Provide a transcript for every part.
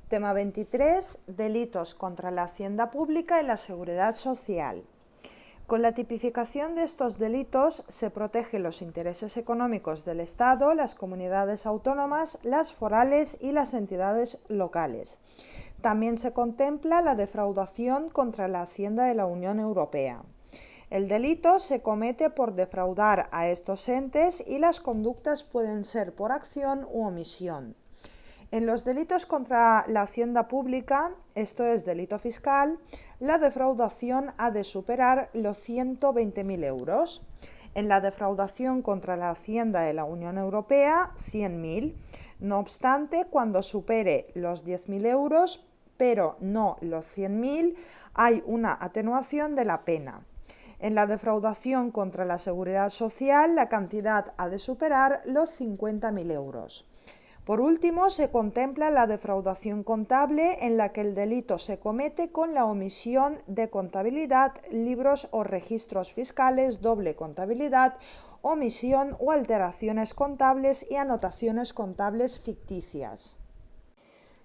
Tema 23. Delitos contra la hacienda pública y la seguridad social. Con la tipificación de estos delitos se protegen los intereses económicos del Estado, las comunidades autónomas, las forales y las entidades locales. También se contempla la defraudación contra la hacienda de la Unión Europea. El delito se comete por defraudar a estos entes y las conductas pueden ser por acción u omisión. En los delitos contra la hacienda pública, esto es delito fiscal, la defraudación ha de superar los 120.000 euros. En la defraudación contra la hacienda de la Unión Europea, 100.000. No obstante, cuando supere los 10.000 euros, pero no los 100.000, hay una atenuación de la pena. En la defraudación contra la seguridad social, la cantidad ha de superar los 50.000 euros. Por último, se contempla la defraudación contable, en la que el delito se comete con la omisión de contabilidad, libros o registros fiscales, doble contabilidad, omisión o alteraciones contables y anotaciones contables ficticias.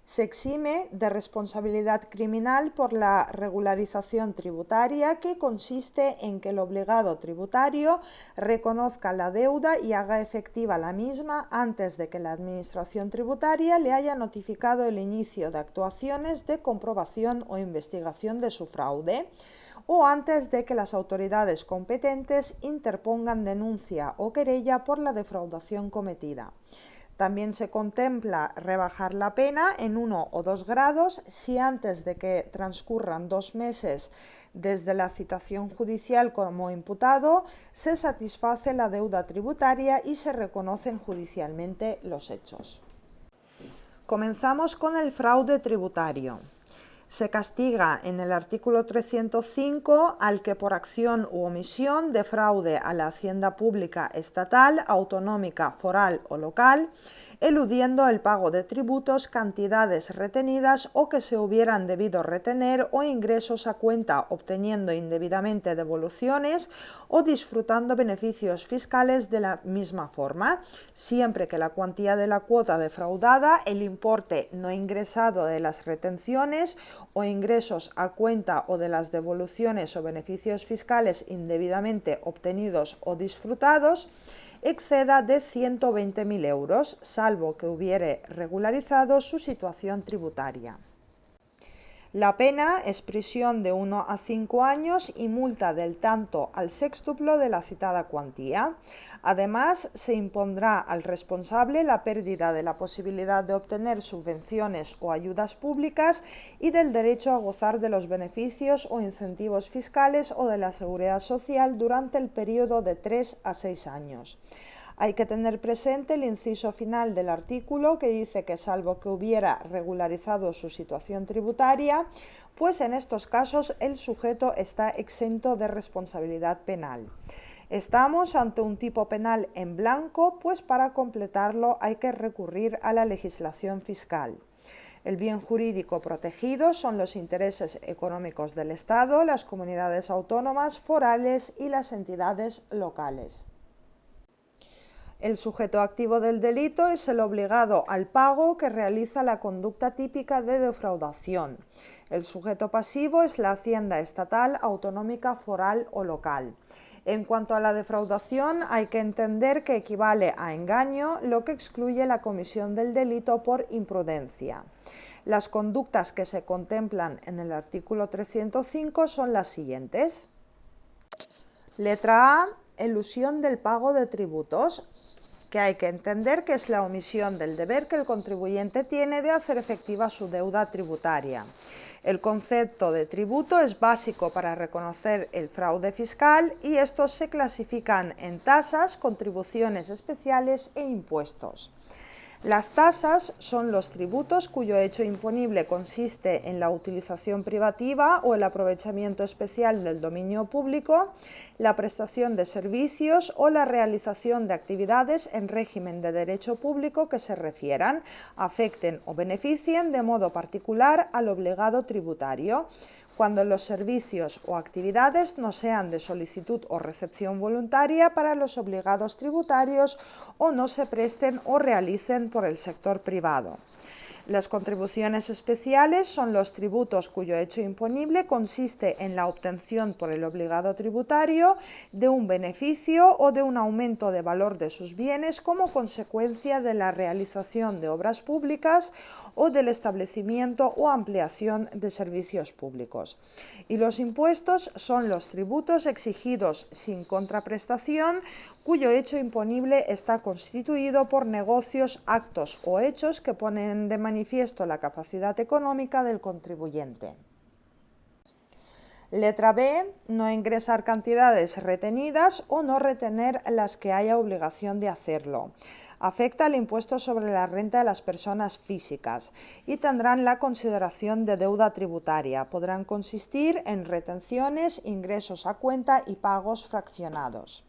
Se exime de responsabilidad criminal por la regularización tributaria, que consiste en que el obligado tributario reconozca la deuda y haga efectiva la misma antes de que la Administración tributaria le haya notificado el inicio de actuaciones de comprobación o investigación de su fraude, o antes de que las autoridades competentes interpongan denuncia o querella por la defraudación cometida. También se contempla rebajar la pena en 1 o 2 grados si antes de que transcurran 2 meses desde la citación judicial como imputado se satisface la deuda tributaria y se reconocen judicialmente los hechos. Comenzamos con el fraude tributario. Se castiga en el artículo 305 al que por acción u omisión defraude a la hacienda pública estatal, autonómica, foral o local, eludiendo el pago de tributos, cantidades retenidas o que se hubieran debido retener, o ingresos a cuenta, obteniendo indebidamente devoluciones o disfrutando beneficios fiscales de la misma forma, siempre que la cuantía de la cuota defraudada, el importe no ingresado de las retenciones o ingresos a cuenta o de las devoluciones o beneficios fiscales indebidamente obtenidos o disfrutados, exceda de 120.000 euros, salvo que hubiere regularizado su situación tributaria. La pena es prisión de 1 a 5 años y multa del tanto al sextuplo de la citada cuantía. Además, se impondrá al responsable la pérdida de la posibilidad de obtener subvenciones o ayudas públicas y del derecho a gozar de los beneficios o incentivos fiscales o de la seguridad social durante el periodo de 3 a 6 años. Hay que tener presente el inciso final del artículo, que dice que salvo que hubiera regularizado su situación tributaria, pues en estos casos el sujeto está exento de responsabilidad penal. Estamos ante un tipo penal en blanco, pues para completarlo hay que recurrir a la legislación fiscal. El bien jurídico protegido son los intereses económicos del Estado, las comunidades autónomas, forales y las entidades locales. El sujeto activo del delito es el obligado al pago que realiza la conducta típica de defraudación. El sujeto pasivo es la hacienda estatal, autonómica, foral o local. En cuanto a la defraudación, hay que entender que equivale a engaño, lo que excluye la comisión del delito por imprudencia. Las conductas que se contemplan en el artículo 305 son las siguientes. Letra A. Elusión del pago de tributos, que hay que entender que es la omisión del deber que el contribuyente tiene de hacer efectiva su deuda tributaria. El concepto de tributo es básico para reconocer el fraude fiscal y estos se clasifican en tasas, contribuciones especiales e impuestos. Las tasas son los tributos cuyo hecho imponible consiste en la utilización privativa o el aprovechamiento especial del dominio público, la prestación de servicios o la realización de actividades en régimen de derecho público que se refieran, afecten o beneficien de modo particular al obligado tributario, cuando los servicios o actividades no sean de solicitud o recepción voluntaria para los obligados tributarios o no se presten o realicen por el sector privado. Las contribuciones especiales son los tributos cuyo hecho imponible consiste en la obtención por el obligado tributario de un beneficio o de un aumento de valor de sus bienes como consecuencia de la realización de obras públicas o del establecimiento o ampliación de servicios públicos. Y los impuestos son los tributos exigidos sin contraprestación cuyo hecho imponible está constituido por negocios, actos o hechos que ponen de manifiesto la capacidad económica del contribuyente. Letra B. No ingresar cantidades retenidas o no retener las que haya obligación de hacerlo. Afecta al impuesto sobre la renta de las personas físicas y tendrán la consideración de deuda tributaria. Podrán consistir en retenciones, ingresos a cuenta y pagos fraccionados.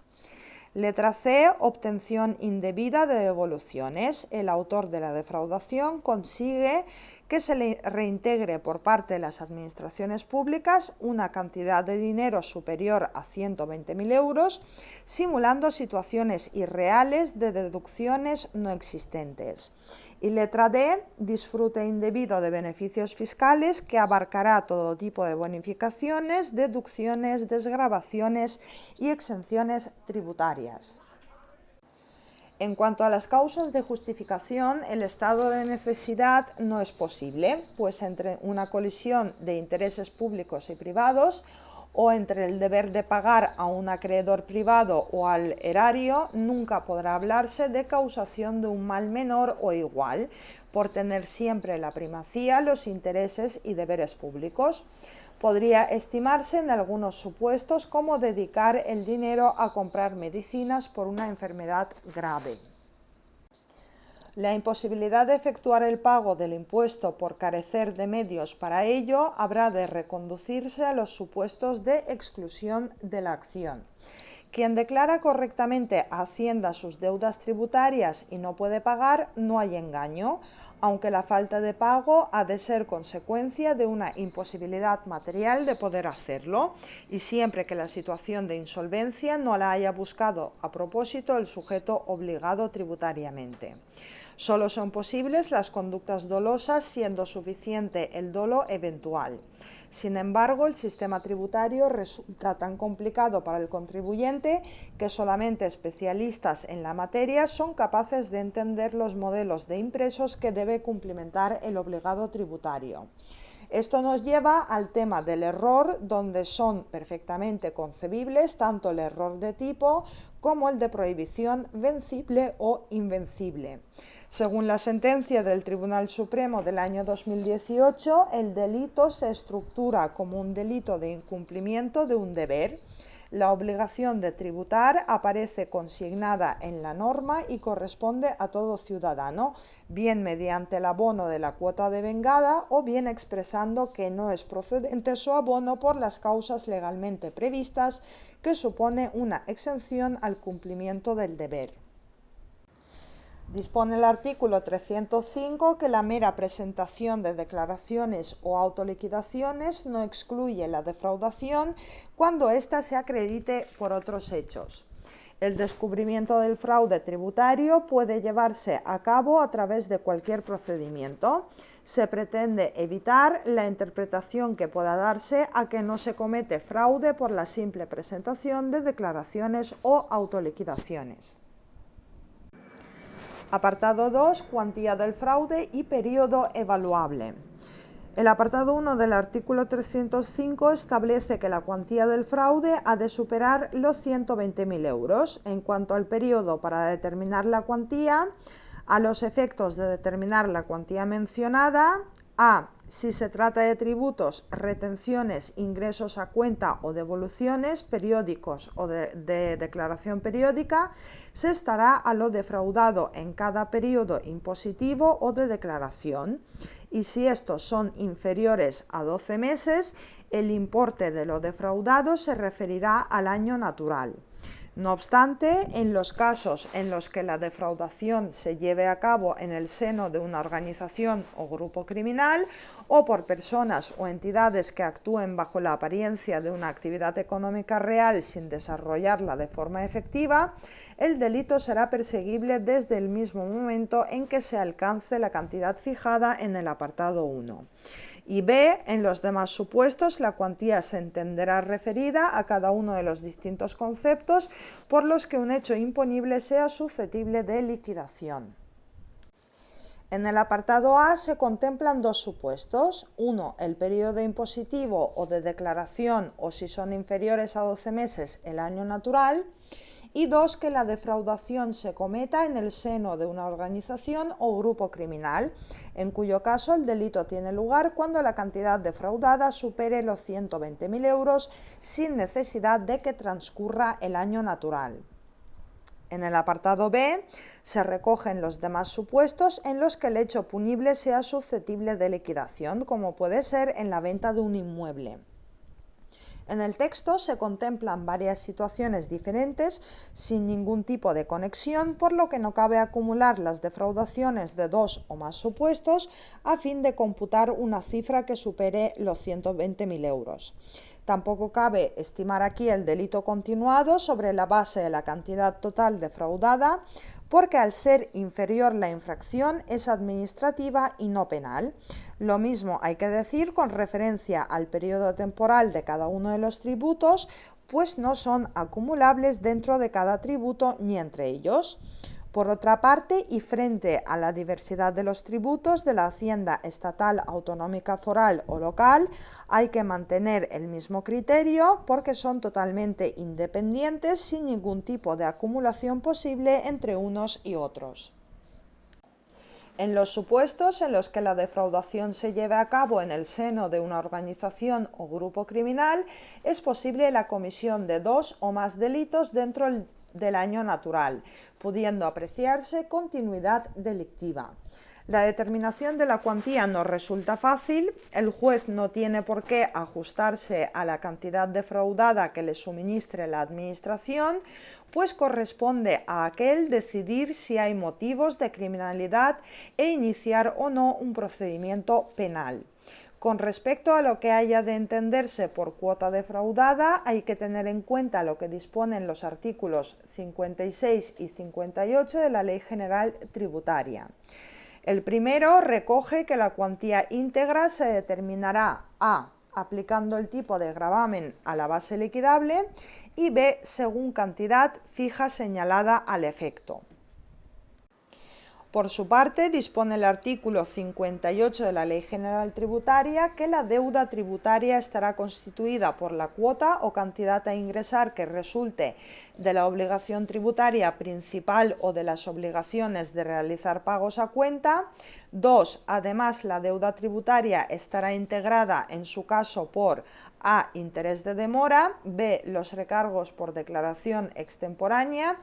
Letra C. Obtención indebida de devoluciones. El autor de la defraudación consigue que se le reintegre por parte de las administraciones públicas una cantidad de dinero superior a 120.000 euros, simulando situaciones irreales de deducciones no existentes. Y letra D. Disfrute indebido de beneficios fiscales que abarcará todo tipo de bonificaciones, deducciones, desgravaciones y exenciones tributarias. En cuanto a las causas de justificación, el estado de necesidad no es posible, pues entre una colisión de intereses públicos y privados o entre el deber de pagar a un acreedor privado o al erario, nunca podrá hablarse de causación de un mal menor o igual, por tener siempre la primacía los intereses y deberes públicos. Podría estimarse en algunos supuestos como dedicar el dinero a comprar medicinas por una enfermedad grave. La imposibilidad de efectuar el pago del impuesto por carecer de medios para ello habrá de reconducirse a los supuestos de exclusión de la acción. Quien declara correctamente a Hacienda sus deudas tributarias y no puede pagar, no hay engaño, aunque la falta de pago ha de ser consecuencia de una imposibilidad material de poder hacerlo, y siempre que la situación de insolvencia no la haya buscado a propósito el sujeto obligado tributariamente. Solo son posibles las conductas dolosas, siendo suficiente el dolo eventual. Sin embargo, el sistema tributario resulta tan complicado para el contribuyente que solamente especialistas en la materia son capaces de entender los modelos de impresos que debe cumplimentar el obligado tributario. Esto nos lleva al tema del error, donde son perfectamente concebibles tanto el error de tipo como el de prohibición vencible o invencible. Según la sentencia del Tribunal Supremo del año 2018, el delito se estructura como un delito de incumplimiento de un deber. La obligación de tributar aparece consignada en la norma y corresponde a todo ciudadano, bien mediante el abono de la cuota devengada o bien expresando que no es procedente su abono por las causas legalmente previstas, que supone una exención al cumplimiento del deber. Dispone el artículo 305 que la mera presentación de declaraciones o autoliquidaciones no excluye la defraudación cuando ésta se acredite por otros hechos. El descubrimiento del fraude tributario puede llevarse a cabo a través de cualquier procedimiento. Se pretende evitar la interpretación que pueda darse a que no se comete fraude por la simple presentación de declaraciones o autoliquidaciones. Apartado 2. Cuantía del fraude y periodo evaluable. El apartado 1 del artículo 305 establece que la cuantía del fraude ha de superar los 120.000 euros. En cuanto al periodo para determinar la cuantía, a los efectos de determinar la cuantía mencionada, a. Si se trata de tributos, retenciones, ingresos a cuenta o devoluciones periódicos o de declaración periódica, se estará a lo defraudado en cada periodo impositivo o de declaración. Y si estos son inferiores a 12 meses, el importe de lo defraudado se referirá al año natural. No obstante, en los casos en los que la defraudación se lleve a cabo en el seno de una organización o grupo criminal o por personas o entidades que actúen bajo la apariencia de una actividad económica real sin desarrollarla de forma efectiva, el delito será perseguible desde el mismo momento en que se alcance la cantidad fijada en el apartado 1. Y B, en los demás supuestos, la cuantía se entenderá referida a cada uno de los distintos conceptos por los que un hecho imponible sea susceptible de liquidación. En el apartado A se contemplan dos supuestos. Uno, el periodo impositivo o de declaración o, si son inferiores a 12 meses, el año natural. Y dos, que la defraudación se cometa en el seno de una organización o grupo criminal, en cuyo caso el delito tiene lugar cuando la cantidad defraudada supere los 120.000 euros sin necesidad de que transcurra el año natural. En el apartado B se recogen los demás supuestos en los que el hecho punible sea susceptible de liquidación, como puede ser en la venta de un inmueble. En el texto se contemplan varias situaciones diferentes sin ningún tipo de conexión, por lo que no cabe acumular las defraudaciones de dos o más supuestos a fin de computar una cifra que supere los 120.000 euros. Tampoco cabe estimar aquí el delito continuado sobre la base de la cantidad total defraudada, porque al ser inferior la infracción es administrativa y no penal. Lo mismo hay que decir con referencia al periodo temporal de cada uno de los tributos, pues no son acumulables dentro de cada tributo ni entre ellos. Por otra parte, y frente a la diversidad de los tributos de la hacienda estatal, autonómica, foral o local, hay que mantener el mismo criterio porque son totalmente independientes sin ningún tipo de acumulación posible entre unos y otros. En los supuestos en los que la defraudación se lleve a cabo en el seno de una organización o grupo criminal, es posible la comisión de dos o más delitos dentro del año natural, pudiendo apreciarse continuidad delictiva. La determinación de la cuantía no resulta fácil, el juez no tiene por qué ajustarse a la cantidad defraudada que le suministre la administración, pues corresponde a aquel decidir si hay motivos de criminalidad e iniciar o no un procedimiento penal. Con respecto a lo que haya de entenderse por cuota defraudada, hay que tener en cuenta lo que disponen los artículos 56 y 58 de la Ley General Tributaria. El primero recoge que la cuantía íntegra se determinará a. Aplicando el tipo de gravamen a la base liquidable, y b. Según cantidad fija señalada al efecto. Por su parte, dispone el artículo 58 de la Ley General Tributaria que la deuda tributaria estará constituida por la cuota o cantidad a ingresar que resulte de la obligación tributaria principal o de las obligaciones de realizar pagos a cuenta. 2. Además, la deuda tributaria estará integrada, en su caso, por a. Interés de demora, b. Los recargos por declaración extemporánea,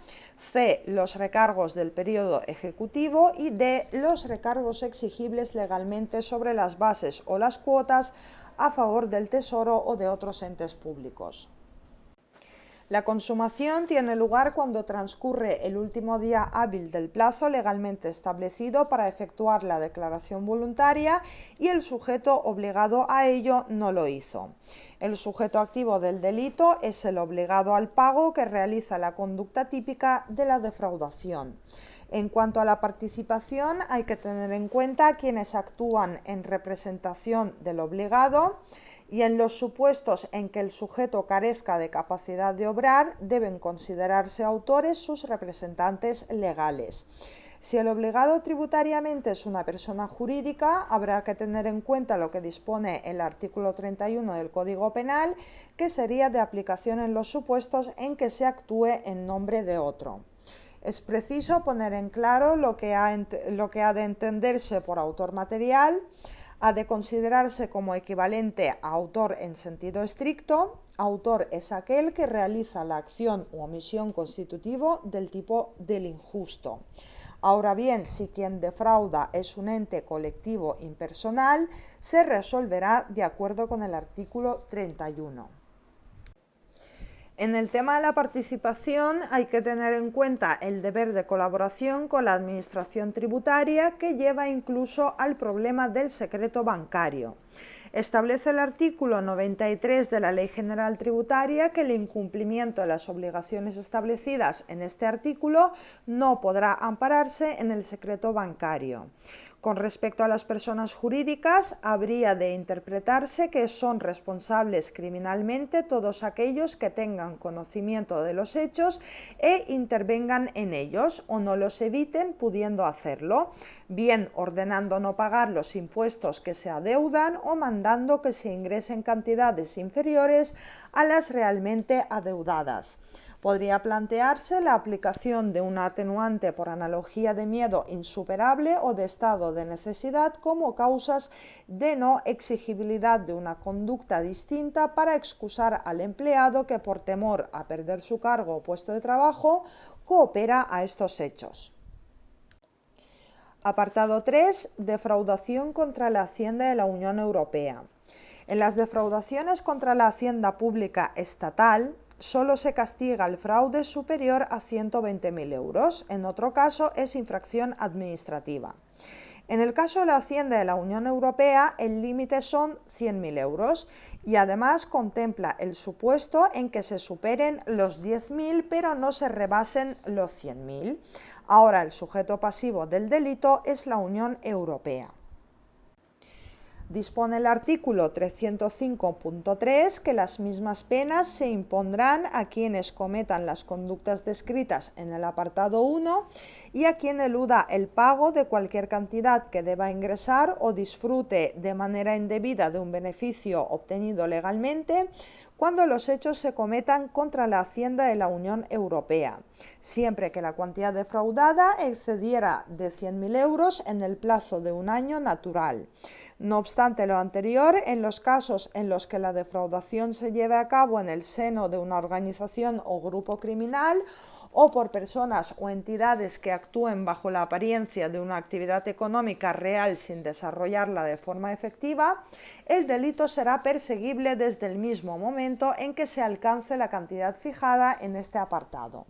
c. Los recargos del periodo ejecutivo y d. Los recargos exigibles legalmente sobre las bases o las cuotas a favor del Tesoro o de otros entes públicos. La consumación tiene lugar cuando transcurre el último día hábil del plazo legalmente establecido para efectuar la declaración voluntaria y el sujeto obligado a ello no lo hizo. El sujeto activo del delito es el obligado al pago que realiza la conducta típica de la defraudación. En cuanto a la participación, hay que tener en cuenta quienes actúan en representación del obligado, y en los supuestos en que el sujeto carezca de capacidad de obrar, deben considerarse autores sus representantes legales. Si el obligado tributariamente es una persona jurídica, habrá que tener en cuenta lo que dispone el artículo 31 del Código Penal, que sería de aplicación en los supuestos en que se actúe en nombre de otro. Es preciso poner en claro lo que ha de entenderse por autor material. Ha de considerarse como equivalente a autor en sentido estricto. Autor es aquel que realiza la acción u omisión constitutivo del tipo del injusto. Ahora bien, si quien defrauda es un ente colectivo impersonal, se resolverá de acuerdo con el artículo 31. En el tema de la participación hay que tener en cuenta el deber de colaboración con la administración tributaria, que lleva incluso al problema del secreto bancario. Establece el artículo 93 de la Ley General Tributaria que el incumplimiento de las obligaciones establecidas en este artículo no podrá ampararse en el secreto bancario. Con respecto a las personas jurídicas, habría de interpretarse que son responsables criminalmente todos aquellos que tengan conocimiento de los hechos e intervengan en ellos, o no los eviten pudiendo hacerlo, bien ordenando no pagar los impuestos que se adeudan o mandando que se ingresen cantidades inferiores a las realmente adeudadas. Podría plantearse la aplicación de una atenuante por analogía de miedo insuperable o de estado de necesidad como causas de no exigibilidad de una conducta distinta para excusar al empleado que por temor a perder su cargo o puesto de trabajo coopera a estos hechos. Apartado 3. Defraudación contra la Hacienda de la Unión Europea. En las defraudaciones contra la Hacienda Pública Estatal, solo se castiga el fraude superior a 120.000 euros. En otro caso, es infracción administrativa. En el caso de la Hacienda de la Unión Europea, el límite son 100.000 euros y además contempla el supuesto en que se superen los 10.000 pero no se rebasen los 100.000. Ahora, el sujeto pasivo del delito es la Unión Europea. Dispone el artículo 305.3 que las mismas penas se impondrán a quienes cometan las conductas descritas en el apartado 1 y a quien eluda el pago de cualquier cantidad que deba ingresar o disfrute de manera indebida de un beneficio obtenido legalmente cuando los hechos se cometan contra la Hacienda de la Unión Europea, siempre que la cuantía defraudada excediera de 100.000 euros en el plazo de un año natural. No obstante lo anterior, en los casos en los que la defraudación se lleve a cabo en el seno de una organización o grupo criminal o por personas o entidades que actúen bajo la apariencia de una actividad económica real sin desarrollarla de forma efectiva, el delito será perseguible desde el mismo momento en que se alcance la cantidad fijada en este apartado.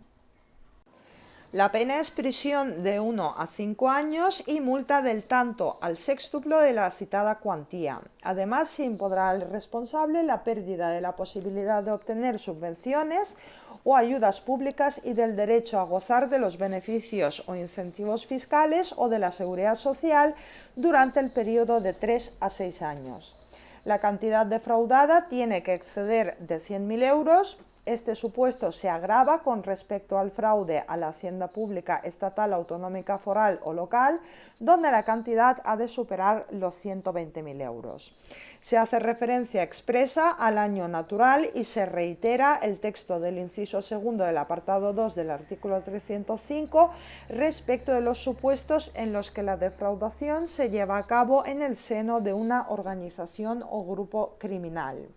La pena es prisión de 1 a 5 años y multa del tanto al sextuplo de la citada cuantía. Además, se impondrá al responsable la pérdida de la posibilidad de obtener subvenciones o ayudas públicas y del derecho a gozar de los beneficios o incentivos fiscales o de la seguridad social durante el periodo de 3 a 6 años. La cantidad defraudada tiene que exceder de 100.000 euros. Este supuesto se agrava con respecto al fraude a la hacienda pública estatal, autonómica, foral o local, donde la cantidad ha de superar los 120.000 euros. Se hace referencia expresa al año natural y se reitera el texto del inciso segundo del apartado 2 del artículo 305 respecto de los supuestos en los que la defraudación se lleva a cabo en el seno de una organización o grupo criminal.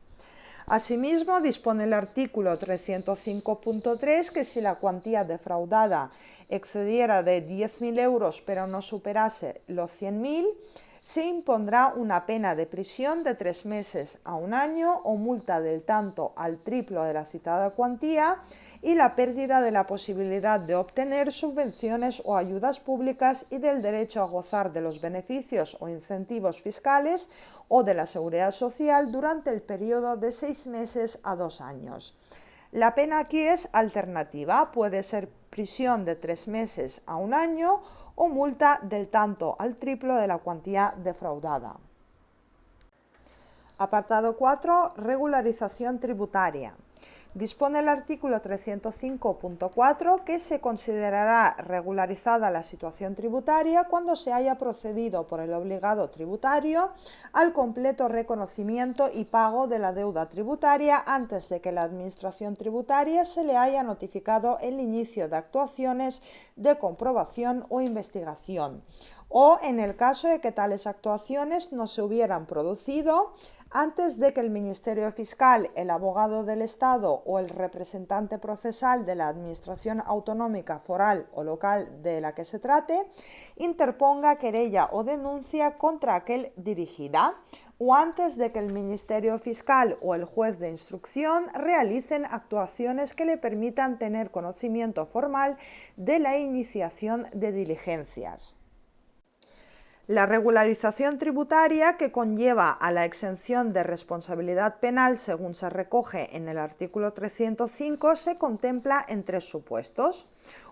Asimismo, dispone el artículo 305.3 que si la cuantía defraudada excediera de 10.000 euros pero no superase los 100.000, se impondrá una pena de prisión de 3 meses a 1 año o multa del tanto al triplo de la citada cuantía y la pérdida de la posibilidad de obtener subvenciones o ayudas públicas y del derecho a gozar de los beneficios o incentivos fiscales o de la seguridad social durante el periodo de 6 meses a 2 años. La pena aquí es alternativa, puede ser prisión de 3 meses a 1 año o multa del tanto al triplo de la cuantía defraudada. Apartado 4. Regularización tributaria. Dispone el artículo 305.4 que se considerará regularizada la situación tributaria cuando se haya procedido por el obligado tributario al completo reconocimiento y pago de la deuda tributaria antes de que la Administración tributaria se le haya notificado el inicio de actuaciones de comprobación o investigación, o en el caso de que tales actuaciones no se hubieran producido antes de que el Ministerio Fiscal, el abogado del Estado o el representante procesal de la Administración autonómica, foral o local de la que se trate interponga querella o denuncia contra aquel dirigida, o antes de que el Ministerio Fiscal o el juez de instrucción realicen actuaciones que le permitan tener conocimiento formal de la iniciación de diligencias. La regularización tributaria, que conlleva a la exención de responsabilidad penal según se recoge en el artículo 305, se contempla en tres supuestos.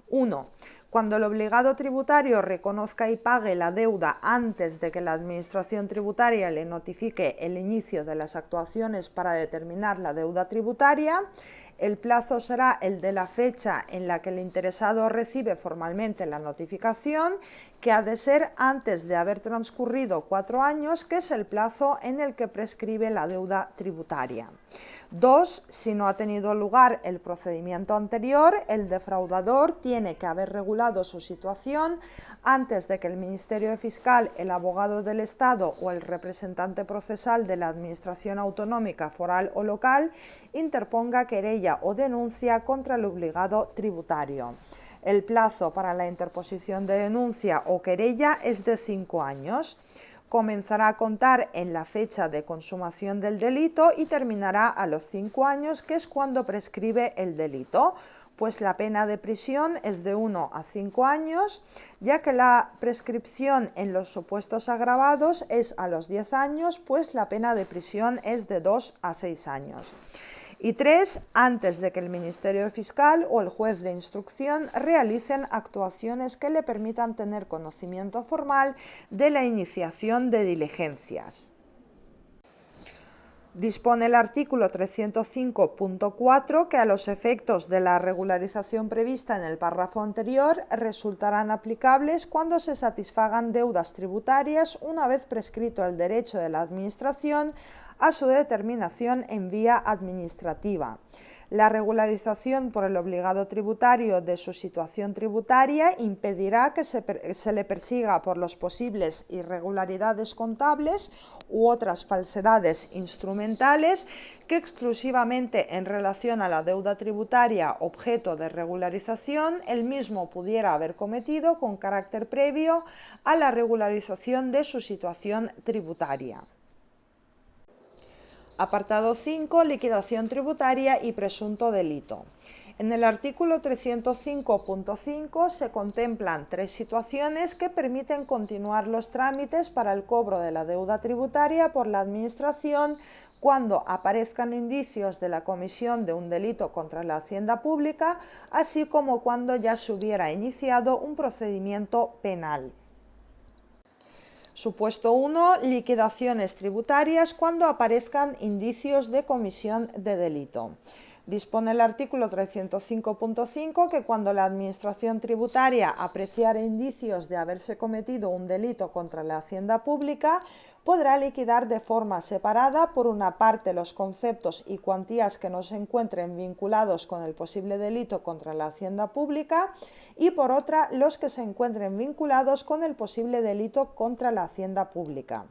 1. Cuando el obligado tributario reconozca y pague la deuda antes de que la Administración tributaria le notifique el inicio de las actuaciones para determinar la deuda tributaria, el plazo será el de la fecha en la que el interesado recibe formalmente la notificación, que ha de ser antes de haber transcurrido 4 años, que es el plazo en el que prescribe la deuda tributaria. 2. Si no ha tenido lugar el procedimiento anterior, el defraudador tiene que haber regulado su situación antes de que el Ministerio Fiscal, el abogado del Estado o el representante procesal de la Administración autonómica, foral o local interponga querella o denuncia contra el obligado tributario. El plazo para la interposición de denuncia o querella es de 5 años. Comenzará a contar en la fecha de consumación del delito y terminará a los 5 años, que es cuando prescribe el delito, pues la pena de prisión es de 1 a 5 años, ya que la prescripción en los supuestos agravados es a los 10 años, pues la pena de prisión es de 2 a 6 años. Y 3. Antes de que el Ministerio Fiscal o el juez de instrucción realicen actuaciones que le permitan tener conocimiento formal de la iniciación de diligencias. Dispone el artículo 305.4 que a los efectos de la regularización prevista en el párrafo anterior resultarán aplicables cuando se satisfagan deudas tributarias una vez prescrito el derecho de la Administración a su determinación en vía administrativa. La regularización por el obligado tributario de su situación tributaria impedirá que se le persiga por los posibles irregularidades contables u otras falsedades instrumentales que exclusivamente en relación a la deuda tributaria objeto de regularización el mismo pudiera haber cometido con carácter previo a la regularización de su situación tributaria. Apartado 5. Liquidación tributaria y presunto delito. En el artículo 305.5 se contemplan 3 situaciones que permiten continuar los trámites para el cobro de la deuda tributaria por la Administración cuando aparezcan indicios de la comisión de un delito contra la hacienda pública, así como cuando ya se hubiera iniciado un procedimiento penal. Supuesto 1. Liquidaciones tributarias cuando aparezcan indicios de comisión de delito. Dispone el artículo 305.5 que cuando la Administración tributaria apreciare indicios de haberse cometido un delito contra la hacienda pública, podrá liquidar de forma separada, por una parte, los conceptos y cuantías que no se encuentren vinculados con el posible delito contra la hacienda pública y, por otra, los que se encuentren vinculados con el posible delito contra la hacienda pública.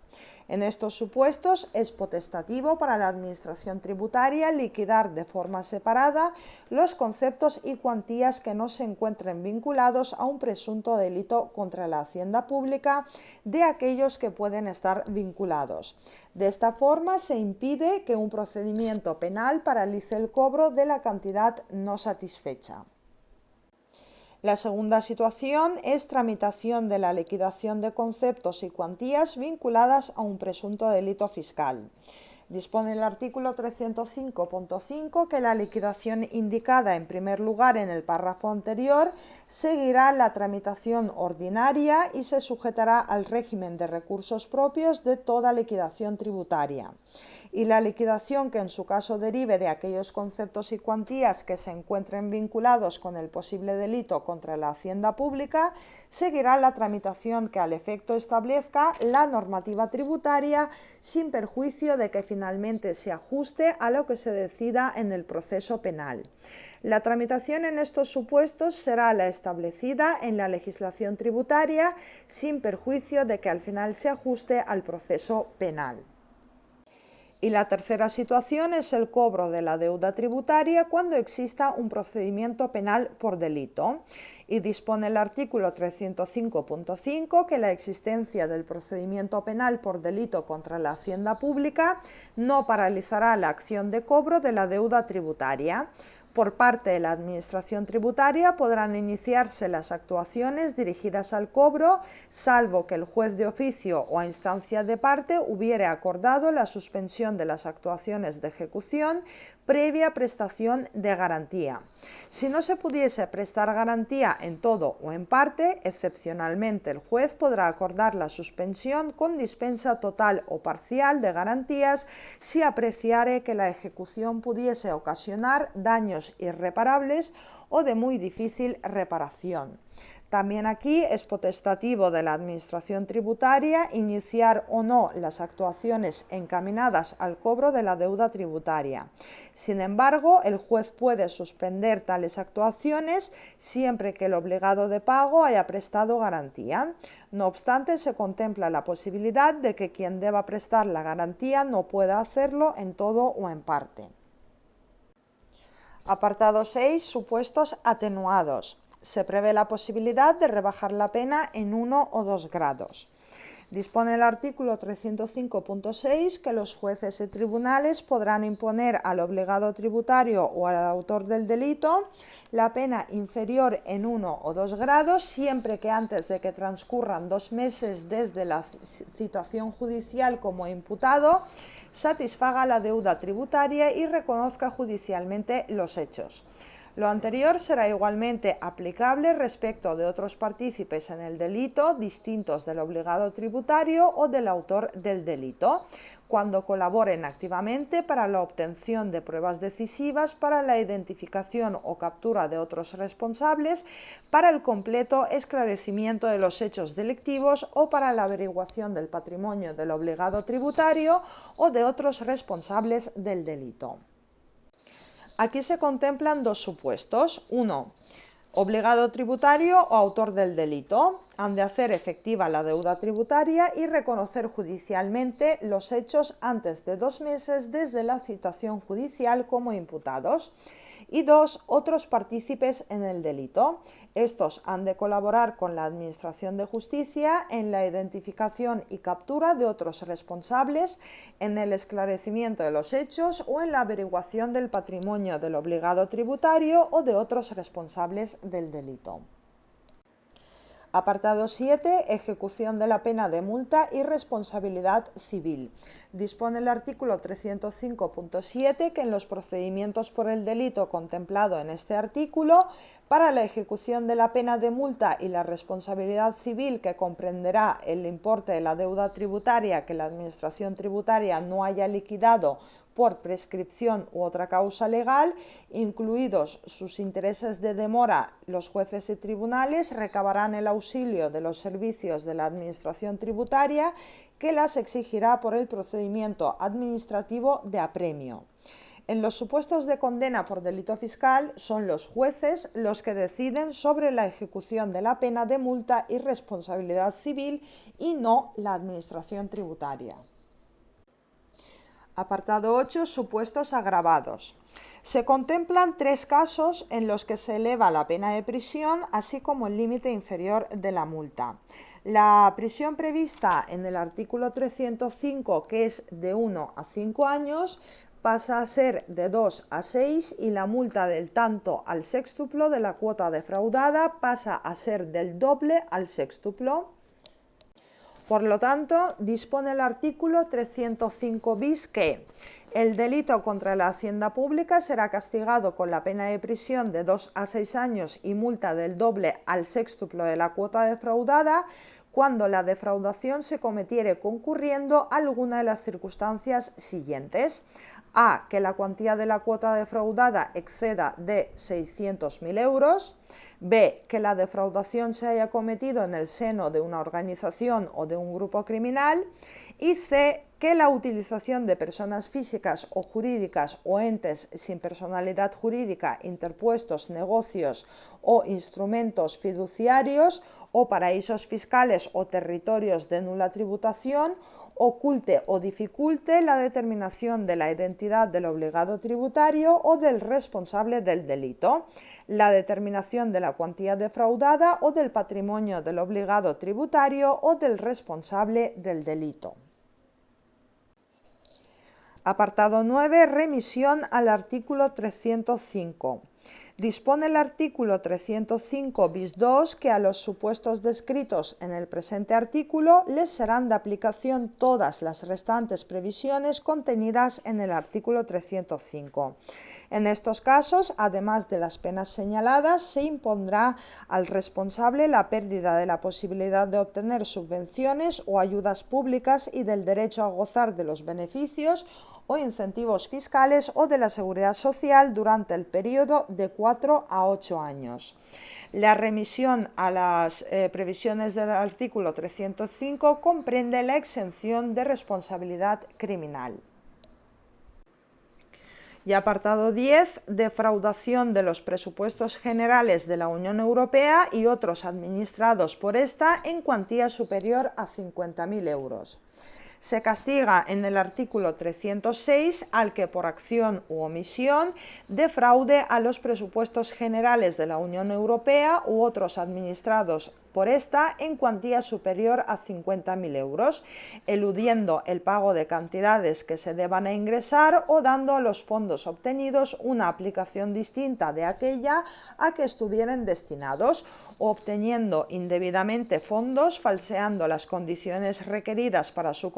En estos supuestos es potestativo para la Administración tributaria liquidar de forma separada los conceptos y cuantías que no se encuentren vinculados a un presunto delito contra la hacienda pública de aquellos que pueden estar vinculados. De esta forma se impide que un procedimiento penal paralice el cobro de la cantidad no satisfecha. La segunda situación es tramitación de la liquidación de conceptos y cuantías vinculadas a un presunto delito fiscal. Dispone el artículo 305.5 que la liquidación indicada en primer lugar en el párrafo anterior seguirá la tramitación ordinaria y se sujetará al régimen de recursos propios de toda liquidación tributaria. Y la liquidación que en su caso derive de aquellos conceptos y cuantías que se encuentren vinculados con el posible delito contra la hacienda pública seguirá la tramitación que al efecto establezca la normativa tributaria, sin perjuicio de que finalmente finalmente se ajuste a lo que se decida en el proceso penal. La tramitación en estos supuestos será la establecida en la legislación tributaria sin perjuicio de que al final se ajuste al proceso penal. Y la tercera situación es el cobro de la deuda tributaria cuando exista un procedimiento penal por delito. Y dispone el artículo 305.5 que la existencia del procedimiento penal por delito contra la hacienda pública no paralizará la acción de cobro de la deuda tributaria. Por parte de la Administración tributaria podrán iniciarse las actuaciones dirigidas al cobro, salvo que el juez de oficio o a instancia de parte hubiere acordado la suspensión de las actuaciones de ejecución previa prestación de garantía. Si no se pudiese prestar garantía en todo o en parte, excepcionalmente el juez podrá acordar la suspensión con dispensa total o parcial de garantías si apreciare que la ejecución pudiese ocasionar daños irreparables o de muy difícil reparación. También aquí es potestativo de la Administración tributaria iniciar o no las actuaciones encaminadas al cobro de la deuda tributaria. Sin embargo, el juez puede suspender tales actuaciones siempre que el obligado de pago haya prestado garantía. No obstante, se contempla la posibilidad de que quien deba prestar la garantía no pueda hacerlo en todo o en parte. Apartado 6. Supuestos atenuados. Se prevé la posibilidad de rebajar la pena en 1 o 2 grados. Dispone el artículo 305.6 que los jueces y tribunales podrán imponer al obligado tributario o al autor del delito la pena inferior en 1 o 2 grados siempre que antes de que transcurran 2 meses desde la citación judicial como imputado satisfaga la deuda tributaria y reconozca judicialmente los hechos. Lo anterior será igualmente aplicable respecto de otros partícipes en el delito distintos del obligado tributario o del autor del delito, cuando colaboren activamente para la obtención de pruebas decisivas para la identificación o captura de otros responsables, para el completo esclarecimiento de los hechos delictivos o para la averiguación del patrimonio del obligado tributario o de otros responsables del delito. Aquí se contemplan dos supuestos. 1. Obligado tributario o autor del delito han de hacer efectiva la deuda tributaria y reconocer judicialmente los hechos antes de 2 meses desde la citación judicial como imputados. Y 2. Otros partícipes en el delito. Estos han de colaborar con la Administración de Justicia en la identificación y captura de otros responsables, en el esclarecimiento de los hechos o en la averiguación del patrimonio del obligado tributario o de otros responsables del delito. Apartado 7. Ejecución de la pena de multa y responsabilidad civil. Dispone el artículo 305.7 que en los procedimientos por el delito contemplado en este artículo, para la ejecución de la pena de multa y la responsabilidad civil que comprenderá el importe de la deuda tributaria que la Administración tributaria no haya liquidado por prescripción u otra causa legal, incluidos sus intereses de demora, los jueces y tribunales recabarán el auxilio de los servicios de la Administración tributaria que las exigirá por el procedimiento administrativo de apremio. En los supuestos de condena por delito fiscal son los jueces los que deciden sobre la ejecución de la pena de multa y responsabilidad civil y no la Administración tributaria. Apartado 8. Supuestos agravados. Se contemplan 3 casos en los que se eleva la pena de prisión, así como el límite inferior de la multa. La prisión prevista en el artículo 305, que es de 1 a 5 años, pasa a ser de 2 a 6 y la multa del tanto al sextuplo de la cuota defraudada pasa a ser del doble al sextuplo. Por lo tanto, dispone el artículo 305 bis que el delito contra la hacienda pública será castigado con la pena de prisión de 2 a 6 años y multa del doble al sextuplo de la cuota defraudada cuando la defraudación se cometiere concurriendo alguna de las circunstancias siguientes. A. Que la cuantía de la cuota defraudada exceda de 600.000 euros. B. Que la defraudación se haya cometido en el seno de una organización o de un grupo criminal. Y C, que la utilización de personas físicas o jurídicas o entes sin personalidad jurídica, interpuestos, negocios o instrumentos fiduciarios o paraísos fiscales o territorios de nula tributación oculte o dificulte la determinación de la identidad del obligado tributario o del responsable del delito, la determinación de la cuantía defraudada o del patrimonio del obligado tributario o del responsable del delito. Apartado 9. Remisión al artículo 305. Dispone el artículo 305 bis 2 que a los supuestos descritos en el presente artículo les serán de aplicación todas las restantes previsiones contenidas en el artículo 305. En estos casos, además de las penas señaladas, se impondrá al responsable la pérdida de la posibilidad de obtener subvenciones o ayudas públicas y del derecho a gozar de los beneficios o incentivos fiscales o de la seguridad social durante el periodo de 4 a 8 años. La remisión a las previsiones del artículo 305 comprende la exención de responsabilidad criminal. Y apartado 10, defraudación de los presupuestos generales de la Unión Europea y otros administrados por esta en cuantía superior a 50.000 euros. Se castiga en el artículo 306 al que por acción u omisión defraude a los presupuestos generales de la Unión Europea u otros administrados por esta en cuantía superior a 50.000 euros, eludiendo el pago de cantidades que se deban a ingresar o dando a los fondos obtenidos una aplicación distinta de aquella a que estuvieran destinados, o obteniendo indebidamente fondos, falseando las condiciones requeridas para su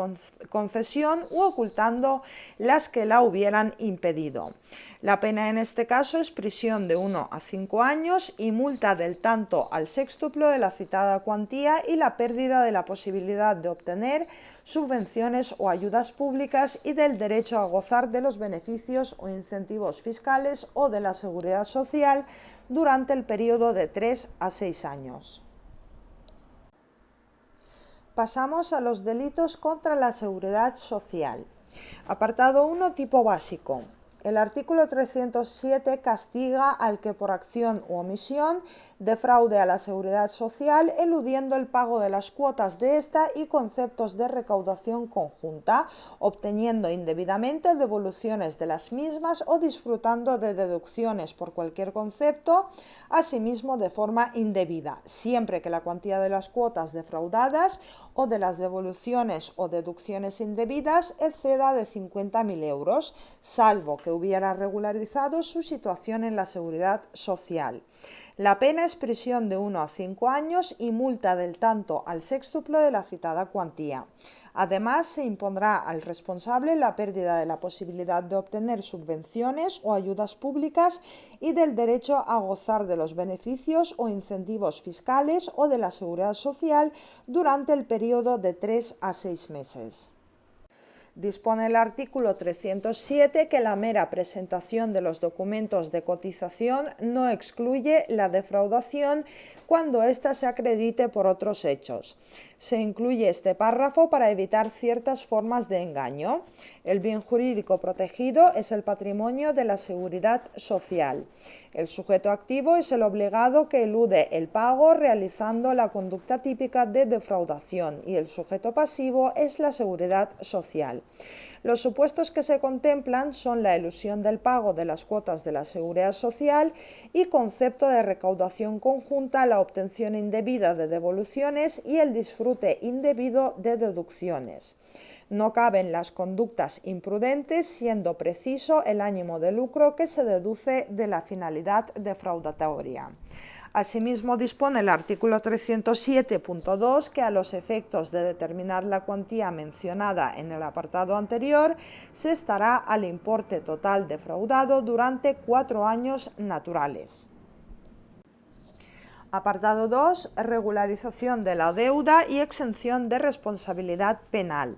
concesión u ocultando las que la hubieran impedido. La pena en este caso es prisión de 1 a 5 años y multa del tanto al sextuplo de la citada cuantía y la pérdida de la posibilidad de obtener subvenciones o ayudas públicas y del derecho a gozar de los beneficios o incentivos fiscales o de la seguridad social durante el periodo de 3 a 6 años. Pasamos a los delitos contra la seguridad social. Apartado 1, tipo básico. El artículo 307 castiga al que por acción u omisión defraude a la seguridad social eludiendo el pago de las cuotas de esta y conceptos de recaudación conjunta, obteniendo indebidamente devoluciones de las mismas o disfrutando de deducciones por cualquier concepto, asimismo de forma indebida, siempre que la cuantía de las cuotas defraudadas o de las devoluciones o deducciones indebidas exceda de 50.000 euros, salvo que hubiera regularizado su situación en la seguridad social. La pena es prisión de 1 a 5 años y multa del tanto al sextuplo de la citada cuantía. Además, se impondrá al responsable la pérdida de la posibilidad de obtener subvenciones o ayudas públicas y del derecho a gozar de los beneficios o incentivos fiscales o de la seguridad social durante el periodo de 3 a 6 meses. Dispone el artículo 307 que la mera presentación de los documentos de cotización no excluye la defraudación cuando ésta se acredite por otros hechos. Se incluye este párrafo para evitar ciertas formas de engaño. El bien jurídico protegido es el patrimonio de la seguridad social. El sujeto activo es el obligado que elude el pago realizando la conducta típica de defraudación y el sujeto pasivo es la seguridad social. Los supuestos que se contemplan son la elusión del pago de las cuotas de la seguridad social y concepto de recaudación conjunta, la obtención indebida de devoluciones y el disfrute indebido de deducciones. No caben las conductas imprudentes, siendo preciso el ánimo de lucro que se deduce de la finalidad defraudatoria. Asimismo, dispone el artículo 307.2 que a los efectos de determinar la cuantía mencionada en el apartado anterior, se estará al importe total defraudado durante 4 años naturales. Apartado 2. Regularización de la deuda y exención de responsabilidad penal.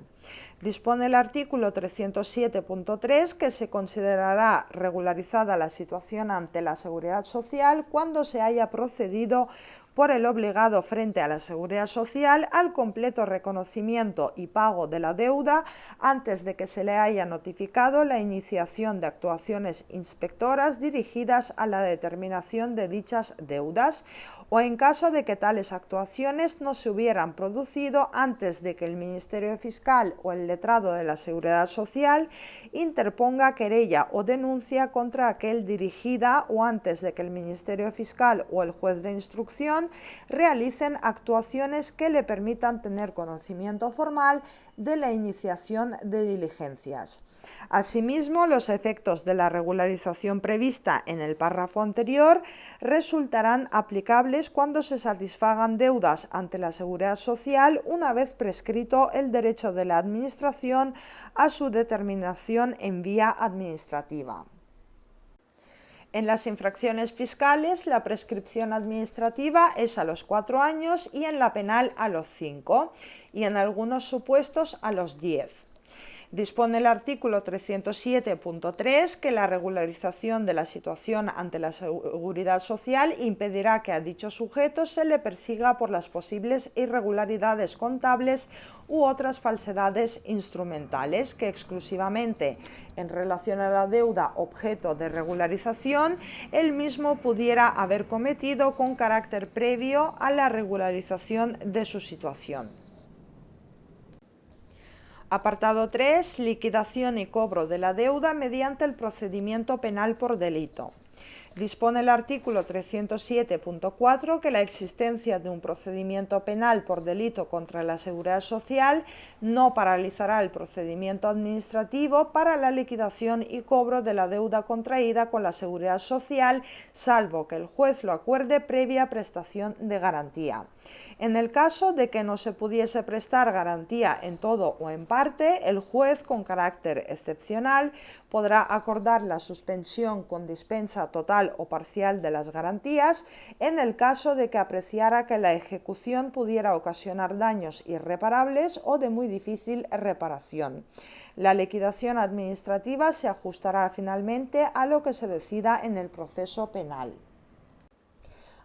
Dispone el artículo 307.3 que se considerará regularizada la situación ante la Seguridad Social cuando se haya procedido por el obligado frente a la Seguridad Social al completo reconocimiento y pago de la deuda antes de que se le haya notificado la iniciación de actuaciones inspectoras dirigidas a la determinación de dichas deudas, o en caso de que tales actuaciones no se hubieran producido antes de que el Ministerio Fiscal o el letrado de la Seguridad Social interponga querella o denuncia contra aquel dirigida, o antes de que el Ministerio Fiscal o el juez de instrucción realicen actuaciones que le permitan tener conocimiento formal de la iniciación de diligencias. Asimismo, los efectos de la regularización prevista en el párrafo anterior resultarán aplicables cuando se satisfagan deudas ante la Seguridad Social una vez prescrito el derecho de la Administración a su determinación en vía administrativa. En las infracciones fiscales, la prescripción administrativa es a los 4 años y en la penal a los 5, y en algunos supuestos a los 10. Dispone el artículo 307.3 que la regularización de la situación ante la Seguridad Social impedirá que a dicho sujeto se le persiga por las posibles irregularidades contables u otras falsedades instrumentales que exclusivamente en relación a la deuda objeto de regularización él mismo pudiera haber cometido con carácter previo a la regularización de su situación. Apartado 3. Liquidación y cobro de la deuda mediante el procedimiento penal por delito. Dispone el artículo 307.4 que la existencia de un procedimiento penal por delito contra la Seguridad Social no paralizará el procedimiento administrativo para la liquidación y cobro de la deuda contraída con la Seguridad Social, salvo que el juez lo acuerde previa prestación de garantía. En el caso de que no se pudiese prestar garantía en todo o en parte, el juez, con carácter excepcional, podrá acordar la suspensión con dispensa total o parcial de las garantías en el caso de que apreciara que la ejecución pudiera ocasionar daños irreparables o de muy difícil reparación. La liquidación administrativa se ajustará finalmente a lo que se decida en el proceso penal.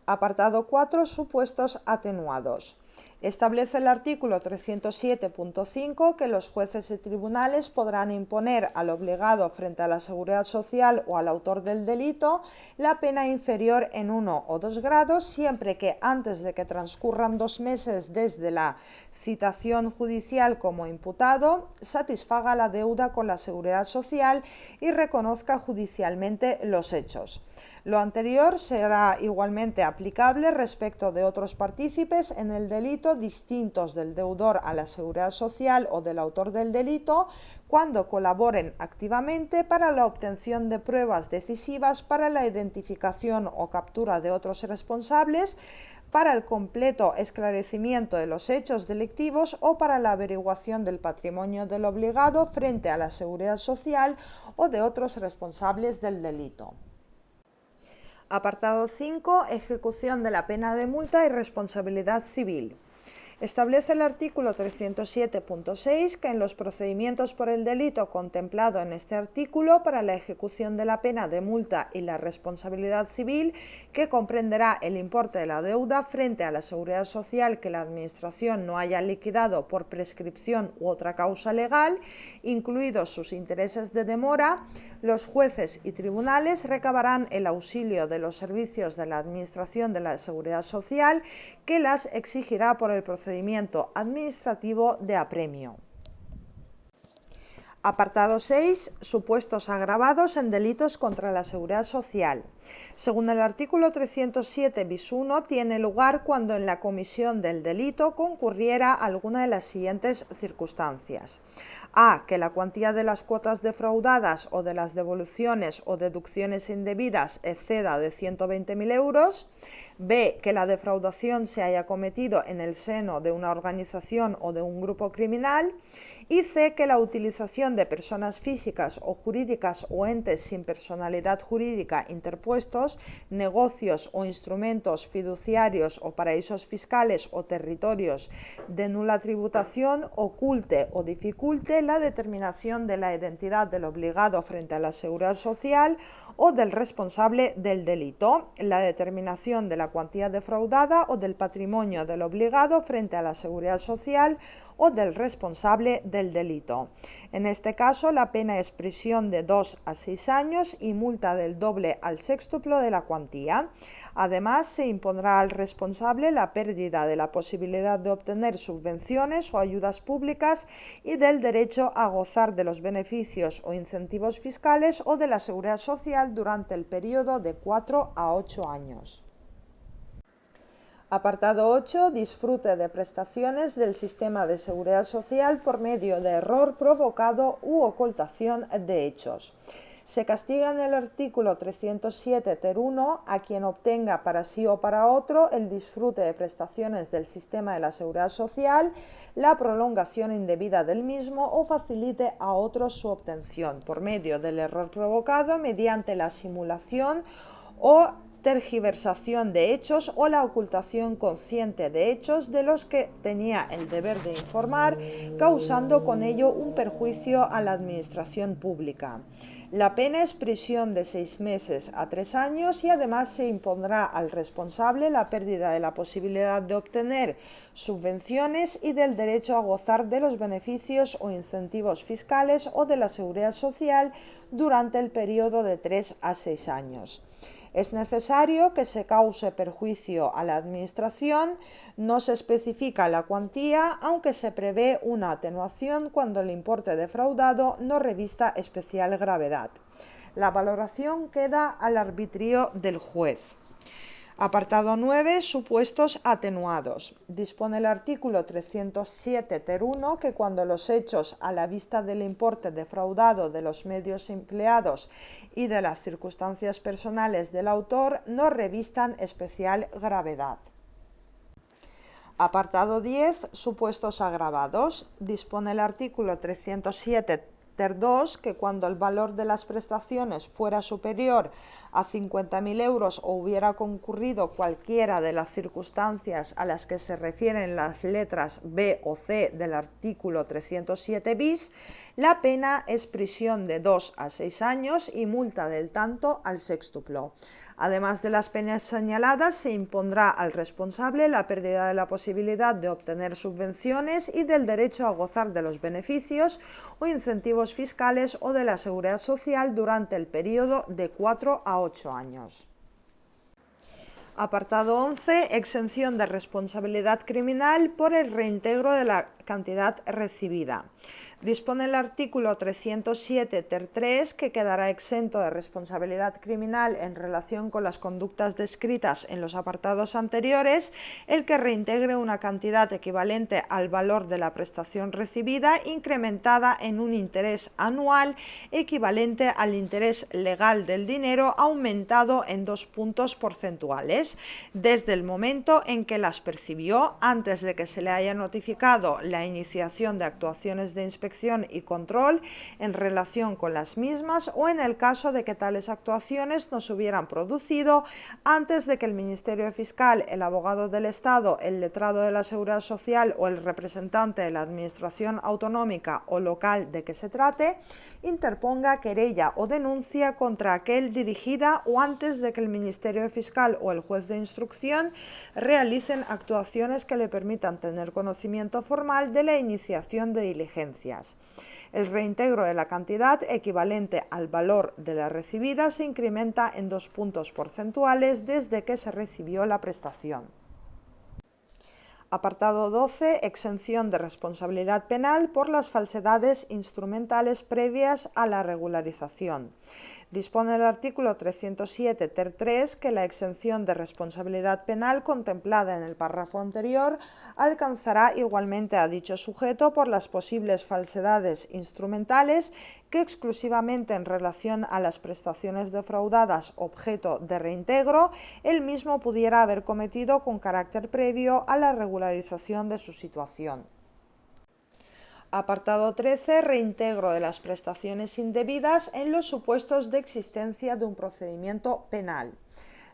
Apartado 4. Supuestos atenuados. Establece el artículo 307.5 que los jueces y tribunales podrán imponer al obligado frente a la Seguridad Social o al autor del delito la pena inferior en 1 o 2 grados siempre que antes de que transcurran 2 meses desde la citación judicial como imputado satisfaga la deuda con la Seguridad Social y reconozca judicialmente los hechos. Lo anterior será igualmente aplicable respecto de otros partícipes en el delito distintos del deudor a la Seguridad Social o del autor del delito cuando colaboren activamente para la obtención de pruebas decisivas para la identificación o captura de otros responsables, para el completo esclarecimiento de los hechos delictivos o para la averiguación del patrimonio del obligado frente a la Seguridad Social o de otros responsables del delito. Apartado 5. Ejecución de la pena de multa y responsabilidad civil. Establece el artículo 307.6 que en los procedimientos por el delito contemplado en este artículo para la ejecución de la pena de multa y la responsabilidad civil, que comprenderá el importe de la deuda frente a la Seguridad Social que la Administración no haya liquidado por prescripción u otra causa legal, incluidos sus intereses de demora, los jueces y tribunales recabarán el auxilio de los servicios de la Administración de la Seguridad Social que las exigirá por el procedimiento administrativo de apremio. Apartado 6. Supuestos agravados en delitos contra la Seguridad Social. Según el artículo 307 bis 1, tiene lugar cuando en la comisión del delito concurriera alguna de las siguientes circunstancias. A. Que la cuantía de las cuotas defraudadas o de las devoluciones o deducciones indebidas exceda de 120.000 euros. B. Que la defraudación se haya cometido en el seno de una organización o de un grupo criminal. Y C. Que la utilización intervención de personas físicas o jurídicas o entes sin personalidad jurídica interpuestos, negocios o instrumentos fiduciarios o paraísos fiscales o territorios de nula tributación, oculte o dificulte la determinación de la identidad del obligado frente a la Seguridad Social o del responsable del delito, la determinación de la cuantía defraudada o del patrimonio del obligado frente a la Seguridad Social o del responsable del delito. En este caso, la pena es prisión de 2 a 6 años y multa del doble al sextuplo de la cuantía. Además, se impondrá al responsable la pérdida de la posibilidad de obtener subvenciones o ayudas públicas y del derecho a gozar de los beneficios o incentivos fiscales o de la Seguridad Social durante el periodo de 4 a 8 años. Apartado 8. Disfrute de prestaciones del sistema de seguridad social por medio de error provocado u ocultación de hechos. Se castiga en el artículo 307 ter 1 a quien obtenga para sí o para otro el disfrute de prestaciones del sistema de la seguridad social, la prolongación indebida del mismo o facilite a otros su obtención por medio del error provocado mediante la simulación o tergiversación de hechos o la ocultación consciente de hechos de los que tenía el deber de informar, causando con ello un perjuicio a la administración pública. La pena es prisión de 6 meses a 3 años y además se impondrá al responsable la pérdida de la posibilidad de obtener subvenciones y del derecho a gozar de los beneficios o incentivos fiscales o de la seguridad social durante el periodo de 3 a 6 años. Es necesario que se cause perjuicio a la Administración, no se especifica la cuantía, aunque se prevé una atenuación cuando el importe defraudado no revista especial gravedad. La valoración queda al arbitrio del juez. Apartado 9. Supuestos atenuados. Dispone el artículo 307 ter 1 que cuando los hechos a la vista del importe defraudado, de los medios empleados y de las circunstancias personales del autor no revistan especial gravedad. Apartado 10. Supuestos agravados. Dispone el artículo 307 ter 2 que cuando el valor de las prestaciones fuera superior a 50.000 euros o hubiera concurrido cualquiera de las circunstancias a las que se refieren las letras B o C del artículo 307 bis, la pena es prisión de 2 a 6 años y multa del tanto al sextuplo. Además de las penas señaladas, se impondrá al responsable la pérdida de la posibilidad de obtener subvenciones y del derecho a gozar de los beneficios o incentivos fiscales o de la seguridad social durante el periodo de 4 a 8 años. Apartado 11. Exención de responsabilidad criminal por el reintegro de la cantidad recibida. Dispone el artículo 307 ter 3 que quedará exento de responsabilidad criminal en relación con las conductas descritas en los apartados anteriores el que reintegre una cantidad equivalente al valor de la prestación recibida incrementada en un interés anual equivalente al interés legal del dinero aumentado en 2 puntos porcentuales desde el momento en que las percibió antes de que se le haya notificado la iniciación de actuaciones de inspección y control en relación con las mismas o en el caso de que tales actuaciones no se hubieran producido antes de que el Ministerio Fiscal, el abogado del Estado, el letrado de la Seguridad Social o el representante de la Administración autonómica o local de que se trate interponga querella o denuncia contra aquel dirigida o antes de que el Ministerio Fiscal o el juez de instrucción realicen actuaciones que le permitan tener conocimiento formal de la iniciación de diligencias. El reintegro de la cantidad equivalente al valor de la recibida se incrementa en 2 puntos porcentuales desde que se recibió la prestación. Apartado 12. Exención de responsabilidad penal por las falsedades instrumentales previas a la regularización. Dispone el artículo 307 ter 3 que la exención de responsabilidad penal contemplada en el párrafo anterior alcanzará igualmente a dicho sujeto por las posibles falsedades instrumentales que exclusivamente en relación a las prestaciones defraudadas objeto de reintegro el mismo pudiera haber cometido con carácter previo a la regularización de su situación. Apartado 13. Reintegro de las prestaciones indebidas en los supuestos de existencia de un procedimiento penal.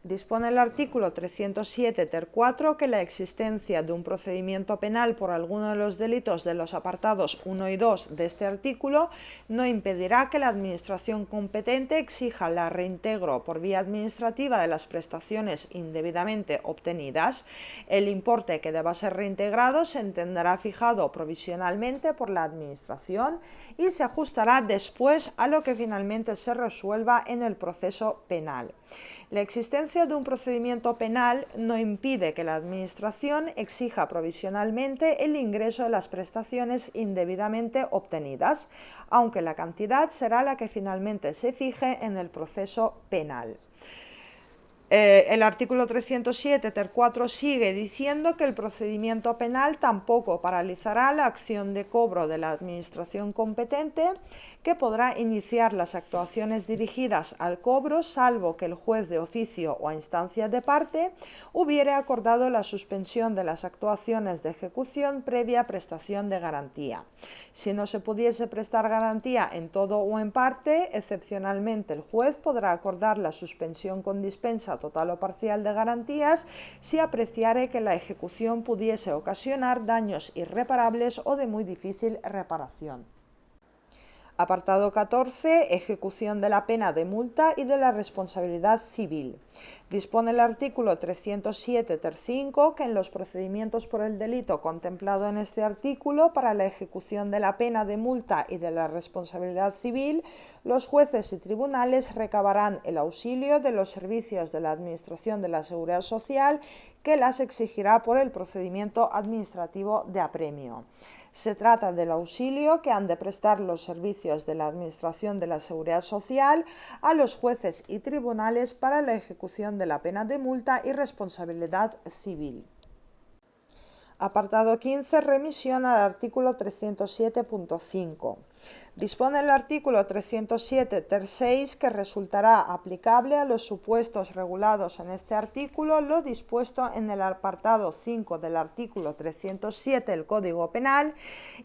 Dispone el artículo 307 ter 4 que la existencia de un procedimiento penal por alguno de los delitos de los apartados 1 y 2 de este artículo no impedirá que la Administración competente exija la reintegro por vía administrativa de las prestaciones indebidamente obtenidas. El importe que deba ser reintegrado se entenderá fijado provisionalmente por la Administración y se ajustará después a lo que finalmente se resuelva en el proceso penal. La existencia de un procedimiento penal no impide que la Administración exija provisionalmente el ingreso de las prestaciones indebidamente obtenidas, aunque la cantidad será la que finalmente se fije en el proceso penal. El artículo 307 ter 4 sigue diciendo que el procedimiento penal tampoco paralizará la acción de cobro de la Administración competente, que podrá iniciar las actuaciones dirigidas al cobro, salvo que el juez de oficio o a instancia de parte hubiere acordado la suspensión de las actuaciones de ejecución previa prestación de garantía. Si no se pudiese prestar garantía en todo o en parte, excepcionalmente el juez podrá acordar la suspensión con dispensa total o parcial de garantías si apreciare que la ejecución pudiese ocasionar daños irreparables o de muy difícil reparación. Apartado 14. Ejecución de la pena de multa y de la responsabilidad civil. Dispone el artículo 307 ter 5 que en los procedimientos por el delito contemplado en este artículo para la ejecución de la pena de multa y de la responsabilidad civil, los jueces y tribunales recabarán el auxilio de los servicios de la Administración de la Seguridad Social que las exigirá por el procedimiento administrativo de apremio. Se trata del auxilio que han de prestar los servicios de la Administración de la Seguridad Social a los jueces y tribunales para la ejecución de la pena de multa y responsabilidad civil. Apartado 15. Remisión al artículo 307.5. Dispone el artículo 307 ter 6 que resultará aplicable a los supuestos regulados en este artículo lo dispuesto en el apartado 5 del artículo 307 del Código Penal,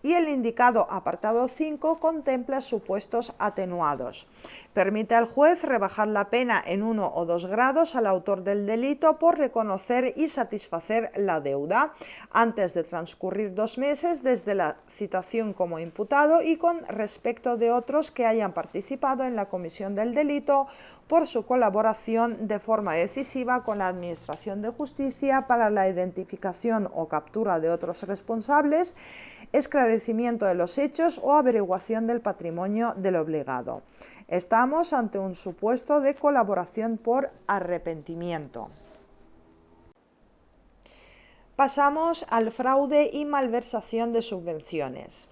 y el indicado apartado 5 contempla supuestos atenuados. Permite al juez rebajar la pena en 1 o 2 grados al autor del delito por reconocer y satisfacer la deuda antes de transcurrir 2 meses desde la citación como imputado y con respecto de otros que hayan participado en la comisión del delito por su colaboración de forma decisiva con la Administración de Justicia para la identificación o captura de otros responsables, esclarecimiento de los hechos o averiguación del patrimonio del obligado. Estamos ante un supuesto de colaboración por arrepentimiento. Pasamos al fraude y malversación de subvenciones.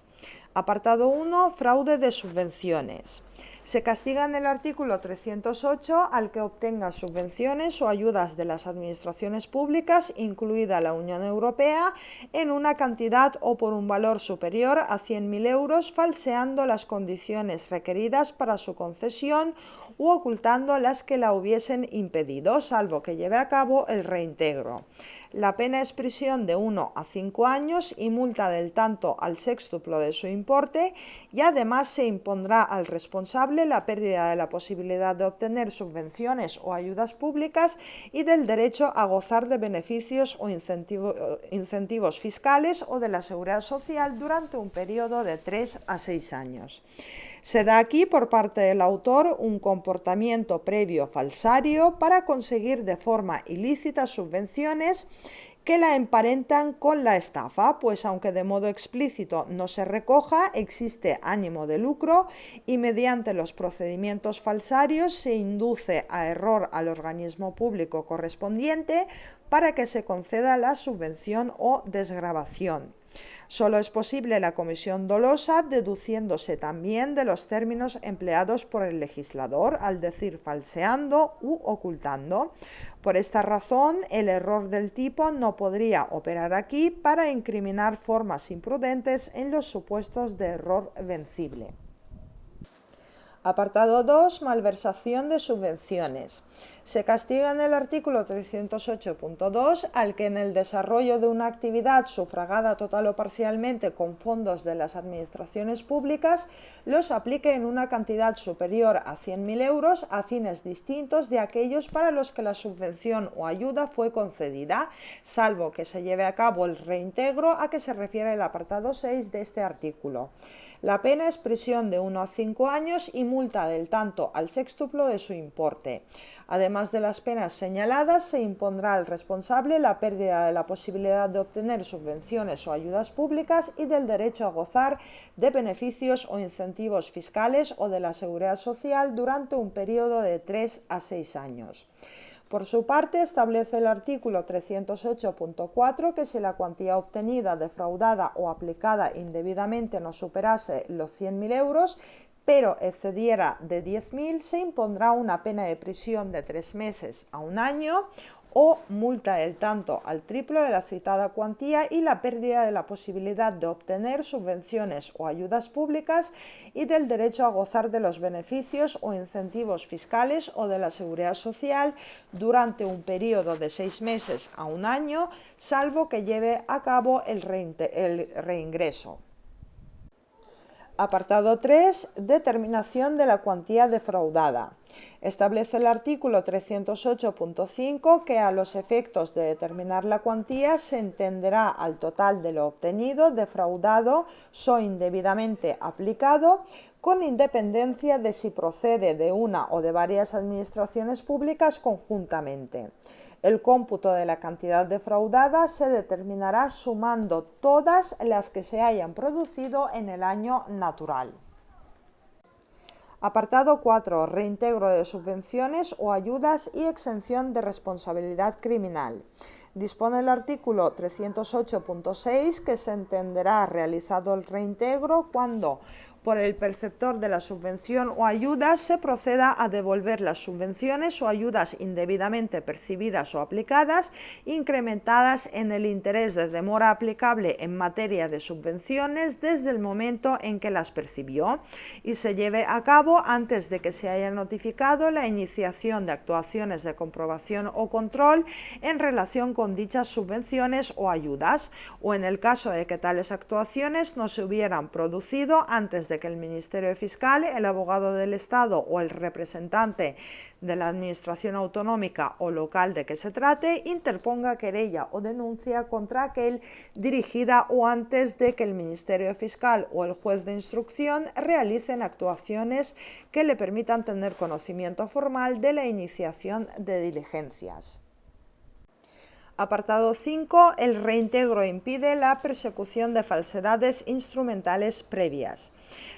Apartado 1. Fraude de subvenciones. Se castiga en el artículo 308 al que obtenga subvenciones o ayudas de las administraciones públicas, incluida la Unión Europea, en una cantidad o por un valor superior a 100.000 euros, falseando las condiciones requeridas para su concesión u ocultando las que la hubiesen impedido, salvo que lleve a cabo el reintegro. La pena es prisión de 1 a 5 años y multa del tanto al sextuplo de su importe, y además se impondrá al responsable la pérdida de la posibilidad de obtener subvenciones o ayudas públicas y del derecho a gozar de beneficios o incentivos fiscales o de la seguridad social durante un periodo de 3 a 6 años. Se da aquí por parte del autor un comportamiento previo falsario para conseguir de forma ilícita subvenciones que la emparentan con la estafa, pues aunque de modo explícito no se recoja, existe ánimo de lucro y mediante los procedimientos falsarios se induce a error al organismo público correspondiente para que se conceda la subvención o desgravación. Solo es posible la comisión dolosa deduciéndose también de los términos empleados por el legislador, al decir falseando u ocultando. Por esta razón, el error del tipo no podría operar aquí para incriminar formas imprudentes en los supuestos de error vencible. Apartado 2. Malversación de subvenciones. Se castiga en el artículo 308.2 al que en el desarrollo de una actividad sufragada total o parcialmente con fondos de las administraciones públicas los aplique en una cantidad superior a 100.000 euros a fines distintos de aquellos para los que la subvención o ayuda fue concedida, salvo que se lleve a cabo el reintegro a que se refiere el apartado 6 de este artículo. La pena es prisión de 1 a 5 años y multa del tanto al sextuplo de su importe. Además de las penas señaladas, se impondrá al responsable la pérdida de la posibilidad de obtener subvenciones o ayudas públicas y del derecho a gozar de beneficios o incentivos fiscales o de la seguridad social durante un periodo de 3 a 6 años. Por su parte, establece el artículo 308.4 que si la cuantía obtenida, defraudada o aplicada indebidamente no superase los 100.000 euros, pero excediera de 10.000, se impondrá una pena de prisión de 3 meses a 1 año o multa del tanto al triplo de la citada cuantía y la pérdida de la posibilidad de obtener subvenciones o ayudas públicas y del derecho a gozar de los beneficios o incentivos fiscales o de la seguridad social durante un periodo de 6 meses a 1 año, salvo que lleve a cabo el reingreso. Apartado 3. Determinación de la cuantía defraudada. Establece el artículo 308.5 que a los efectos de determinar la cuantía se entenderá al total de lo obtenido, defraudado o indebidamente aplicado, con independencia de si procede de una o de varias administraciones públicas conjuntamente. El cómputo de la cantidad defraudada se determinará sumando todas las que se hayan producido en el año natural. Apartado 4. Reintegro de subvenciones o ayudas y exención de responsabilidad criminal. Dispone el artículo 308.6 que se entenderá realizado el reintegro cuando por el perceptor de la subvención o ayuda se proceda a devolver las subvenciones o ayudas indebidamente percibidas o aplicadas, incrementadas en el interés de demora aplicable en materia de subvenciones desde el momento en que las percibió y se lleve a cabo antes de que se haya notificado la iniciación de actuaciones de comprobación o control en relación con dichas subvenciones o ayudas, o en el caso de que tales actuaciones no se hubieran producido antes de que el Ministerio Fiscal, el abogado del Estado o el representante de la Administración autonómica o local de que se trate interponga querella o denuncia contra aquel dirigida o antes de que el Ministerio Fiscal o el juez de instrucción realicen actuaciones que le permitan tener conocimiento formal de la iniciación de diligencias. Apartado 5. El reintegro impide la persecución de falsedades instrumentales previas.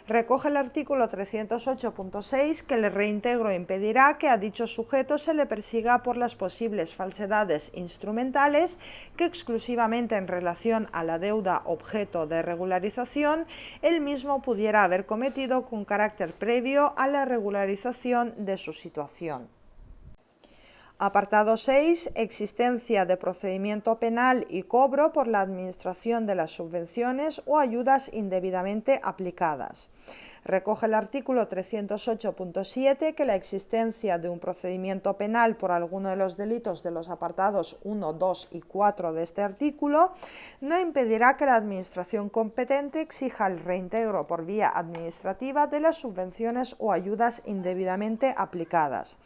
Recoge el artículo 308.6 que el reintegro impedirá que a dicho sujeto se le persiga por las posibles falsedades instrumentales que exclusivamente en relación a la deuda objeto de regularización el mismo pudiera haber cometido con carácter previo a la regularización de su situación. Apartado 6. Existencia de procedimiento penal y cobro por la administración de las subvenciones o ayudas indebidamente aplicadas. Recoge el artículo 308.7 que la existencia de un procedimiento penal por alguno de los delitos de los apartados 1, 2 y 4 de este artículo no impedirá que la Administración competente exija el reintegro por vía administrativa de las subvenciones o ayudas indebidamente aplicadas.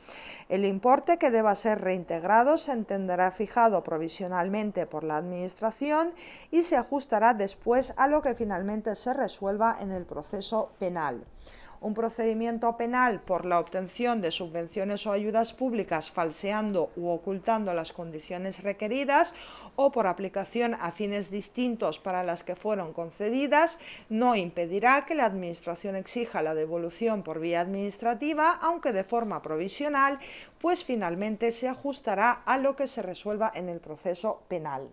El importe que deba ser reintegrado se entenderá fijado provisionalmente por la Administración y se ajustará después a lo que finalmente se resuelva en el proceso penal. Un procedimiento penal por la obtención de subvenciones o ayudas públicas falseando u ocultando las condiciones requeridas o por aplicación a fines distintos para las que fueron concedidas no impedirá que la Administración exija la devolución por vía administrativa, aunque de forma provisional, pues finalmente se ajustará a lo que se resuelva en el proceso penal.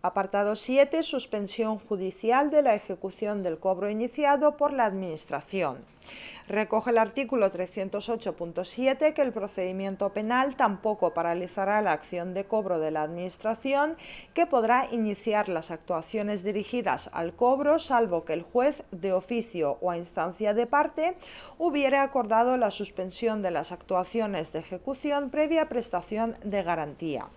Apartado 7. Suspensión judicial de la ejecución del cobro iniciado por la Administración. Recoge el artículo 308.7 que el procedimiento penal tampoco paralizará la acción de cobro de la Administración, que podrá iniciar las actuaciones dirigidas al cobro, salvo que el juez, de oficio o a instancia de parte, hubiere acordado la suspensión de las actuaciones de ejecución previa prestación de garantía.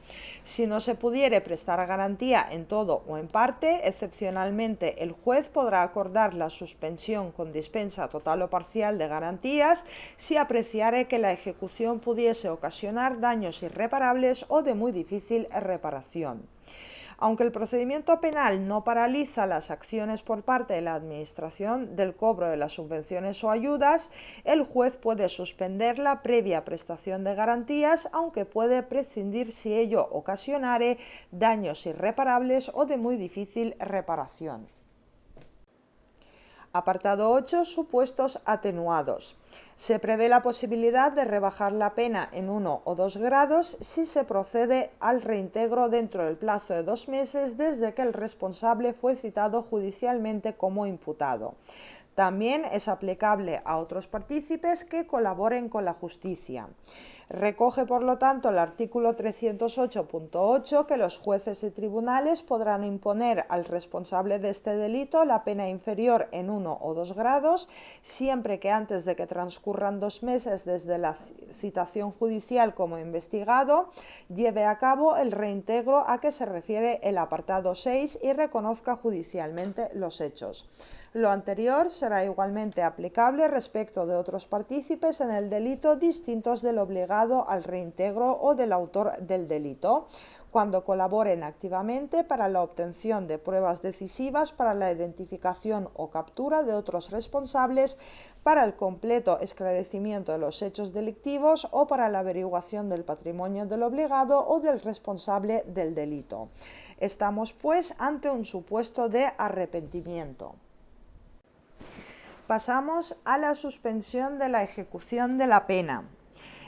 Si no se pudiere prestar garantía en todo o en parte, excepcionalmente el juez podrá acordar la suspensión con dispensa total o parcial de garantías si apreciare que la ejecución pudiese ocasionar daños irreparables o de muy difícil reparación. Aunque el procedimiento penal no paraliza las acciones por parte de la Administración del cobro de las subvenciones o ayudas, el juez puede suspender la previa prestación de garantías, aunque puede prescindir si ello ocasionare daños irreparables o de muy difícil reparación. Apartado 8. Supuestos atenuados. Se prevé la posibilidad de rebajar la pena en 1 o 2 grados si se procede al reintegro dentro del plazo de 2 meses desde que el responsable fue citado judicialmente como imputado. También es aplicable a otros partícipes que colaboren con la justicia. Recoge, por lo tanto, el artículo 308.8 que los jueces y tribunales podrán imponer al responsable de este delito la pena inferior en 1 o 2 grados, siempre que antes de que transcurran 2 meses desde la citación judicial como investigado, lleve a cabo el reintegro a que se refiere el apartado 6 y reconozca judicialmente los hechos. Lo anterior será igualmente aplicable respecto de otros partícipes en el delito distintos del obligado al reintegro o del autor del delito, cuando colaboren activamente para la obtención de pruebas decisivas para la identificación o captura de otros responsables, para el completo esclarecimiento de los hechos delictivos o para la averiguación del patrimonio del obligado o del responsable del delito. Estamos, pues, ante un supuesto de arrepentimiento. Pasamos a la suspensión de la ejecución de la pena.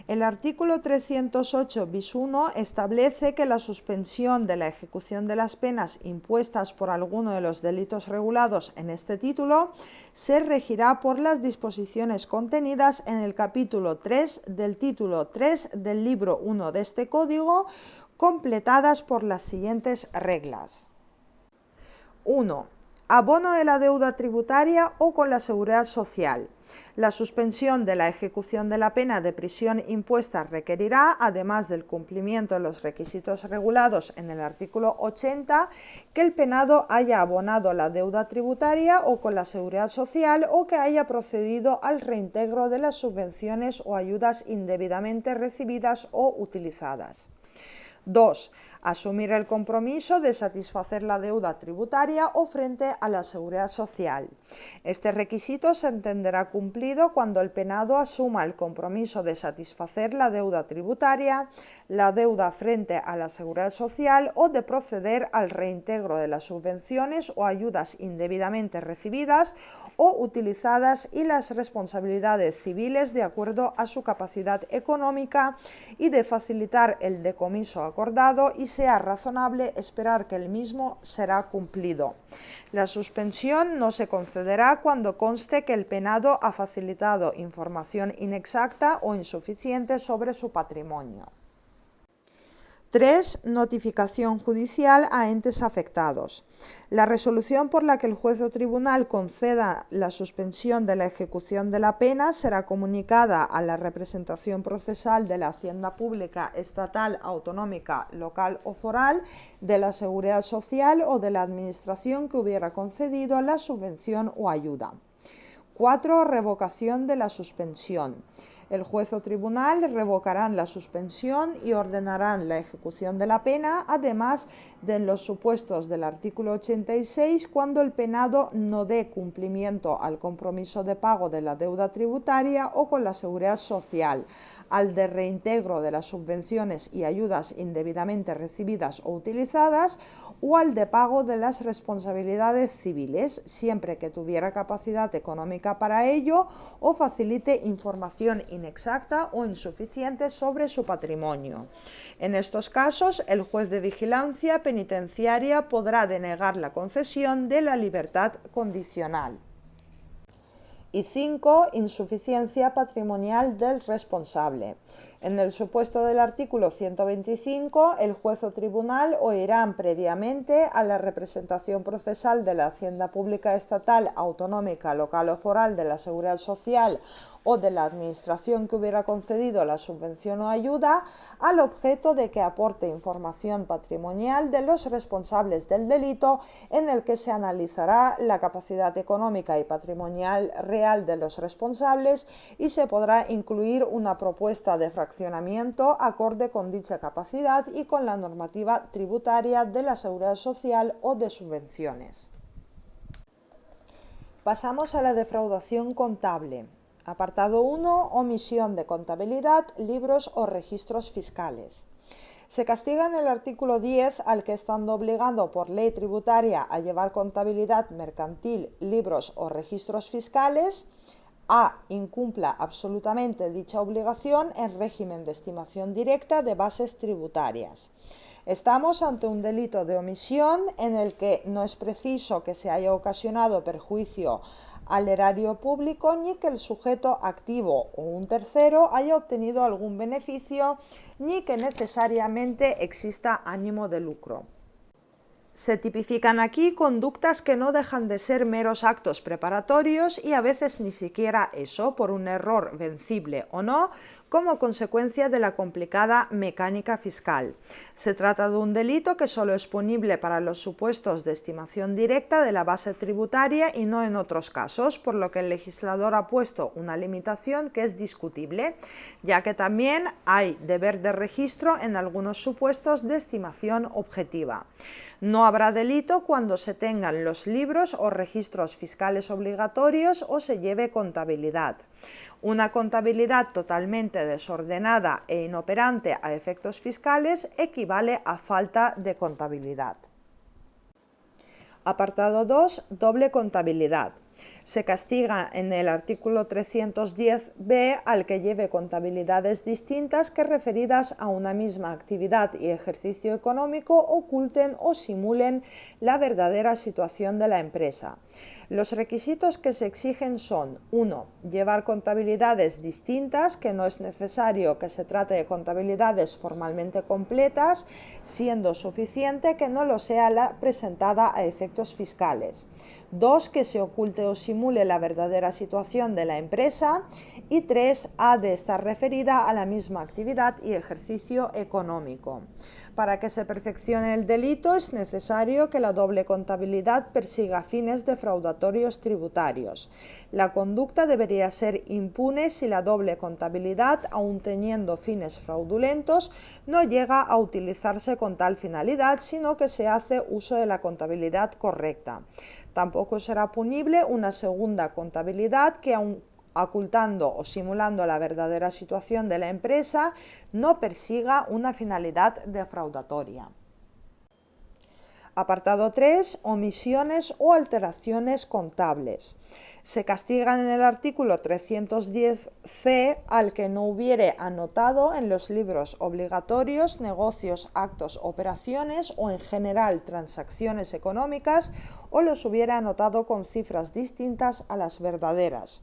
El artículo 308 bis 1 establece que la suspensión de la ejecución de las penas impuestas por alguno de los delitos regulados en este título se regirá por las disposiciones contenidas en el capítulo 3 del título 3 del libro 1 de este código, completadas por las siguientes reglas. 1. Abono de la deuda tributaria o con la Seguridad Social. La suspensión de la ejecución de la pena de prisión impuesta requerirá, además del cumplimiento de los requisitos regulados en el artículo 80, que el penado haya abonado la deuda tributaria o con la Seguridad Social o que haya procedido al reintegro de las subvenciones o ayudas indebidamente recibidas o utilizadas. 2. Asumir el compromiso de satisfacer la deuda tributaria o frente a la Seguridad Social. Este requisito se entenderá cumplido cuando el penado asuma el compromiso de satisfacer la deuda tributaria, la deuda frente a la Seguridad Social o de proceder al reintegro de las subvenciones o ayudas indebidamente recibidas o utilizadas y las responsabilidades civiles de acuerdo a su capacidad económica y de facilitar el decomiso acordado y sea razonable esperar que el mismo será cumplido. La suspensión no se concederá cuando conste que el penado ha facilitado información inexacta o insuficiente sobre su patrimonio. 3. Notificación judicial a entes afectados. La resolución por la que el juez o tribunal conceda la suspensión de la ejecución de la pena será comunicada a la representación procesal de la Hacienda Pública Estatal, Autonómica, Local o Foral, de la Seguridad Social o de la Administración que hubiera concedido la subvención o ayuda. 4. Revocación de la suspensión. El juez o tribunal revocarán la suspensión y ordenarán la ejecución de la pena, además de en los supuestos del artículo 86, cuando el penado no dé cumplimiento al compromiso de pago de la deuda tributaria o con la Seguridad Social, al de reintegro de las subvenciones y ayudas indebidamente recibidas o utilizadas, o al de pago de las responsabilidades civiles, siempre que tuviera capacidad económica para ello o facilite información inexacta o insuficiente sobre su patrimonio. En estos casos, el juez de vigilancia penitenciaria podrá denegar la concesión de la libertad condicional. Y 5. Insuficiencia patrimonial del responsable. En el supuesto del artículo 125, el juez o tribunal oirán previamente a la representación procesal de la Hacienda Pública Estatal, Autonómica, Local o Foral, de la Seguridad Social o de la Administración que hubiera concedido la subvención o ayuda, al objeto de que aporte información patrimonial de los responsables del delito, en el que se analizará la capacidad económica y patrimonial real de los responsables y se podrá incluir una propuesta de fraccionamiento acorde con dicha capacidad y con la normativa tributaria de la Seguridad Social o de subvenciones. Pasamos a la defraudación contable. Apartado 1. Omisión de contabilidad, libros o registros fiscales. Se castiga en el artículo 10 al que, estando obligado por ley tributaria a llevar contabilidad mercantil, libros o registros fiscales, a. incumpla absolutamente dicha obligación en régimen de estimación directa de bases tributarias. Estamos ante un delito de omisión en el que no es preciso que se haya ocasionado perjuicio al erario público ni que el sujeto activo o un tercero haya obtenido algún beneficio ni que necesariamente exista ánimo de lucro. Se tipifican aquí conductas que no dejan de ser meros actos preparatorios y a veces ni siquiera eso, por un error vencible o no, como consecuencia de la complicada mecánica fiscal. Se trata de un delito que solo es punible para los supuestos de estimación directa de la base tributaria y no en otros casos, por lo que el legislador ha puesto una limitación que es discutible, ya que también hay deber de registro en algunos supuestos de estimación objetiva. No habrá delito cuando se tengan los libros o registros fiscales obligatorios o se lleve contabilidad. Una contabilidad totalmente desordenada e inoperante a efectos fiscales equivale a falta de contabilidad. Apartado 2. Doble contabilidad. Se castiga en el artículo 310b al que lleve contabilidades distintas que, referidas a una misma actividad y ejercicio económico, oculten o simulen la verdadera situación de la empresa. Los requisitos que se exigen son: 1. Llevar contabilidades distintas, que no es necesario que se trate de contabilidades formalmente completas, siendo suficiente que no lo sea la presentada a efectos fiscales. 2. Que se oculte o simule la verdadera situación de la empresa. Y 3. Ha de estar referida a la misma actividad y ejercicio económico. Para que se perfeccione el delito es necesario que la doble contabilidad persiga fines defraudatorios tributarios. La conducta debería ser impune si la doble contabilidad, aun teniendo fines fraudulentos, no llega a utilizarse con tal finalidad, sino que se hace uso de la contabilidad correcta. Tampoco será punible una segunda contabilidad que, aun ocultando o simulando la verdadera situación de la empresa, no persiga una finalidad defraudatoria. Apartado 3. Omisiones o alteraciones contables. Se castigan en el artículo 310c al que no hubiere anotado en los libros obligatorios negocios, actos, operaciones o en general transacciones económicas, o los hubiera anotado con cifras distintas a las verdaderas.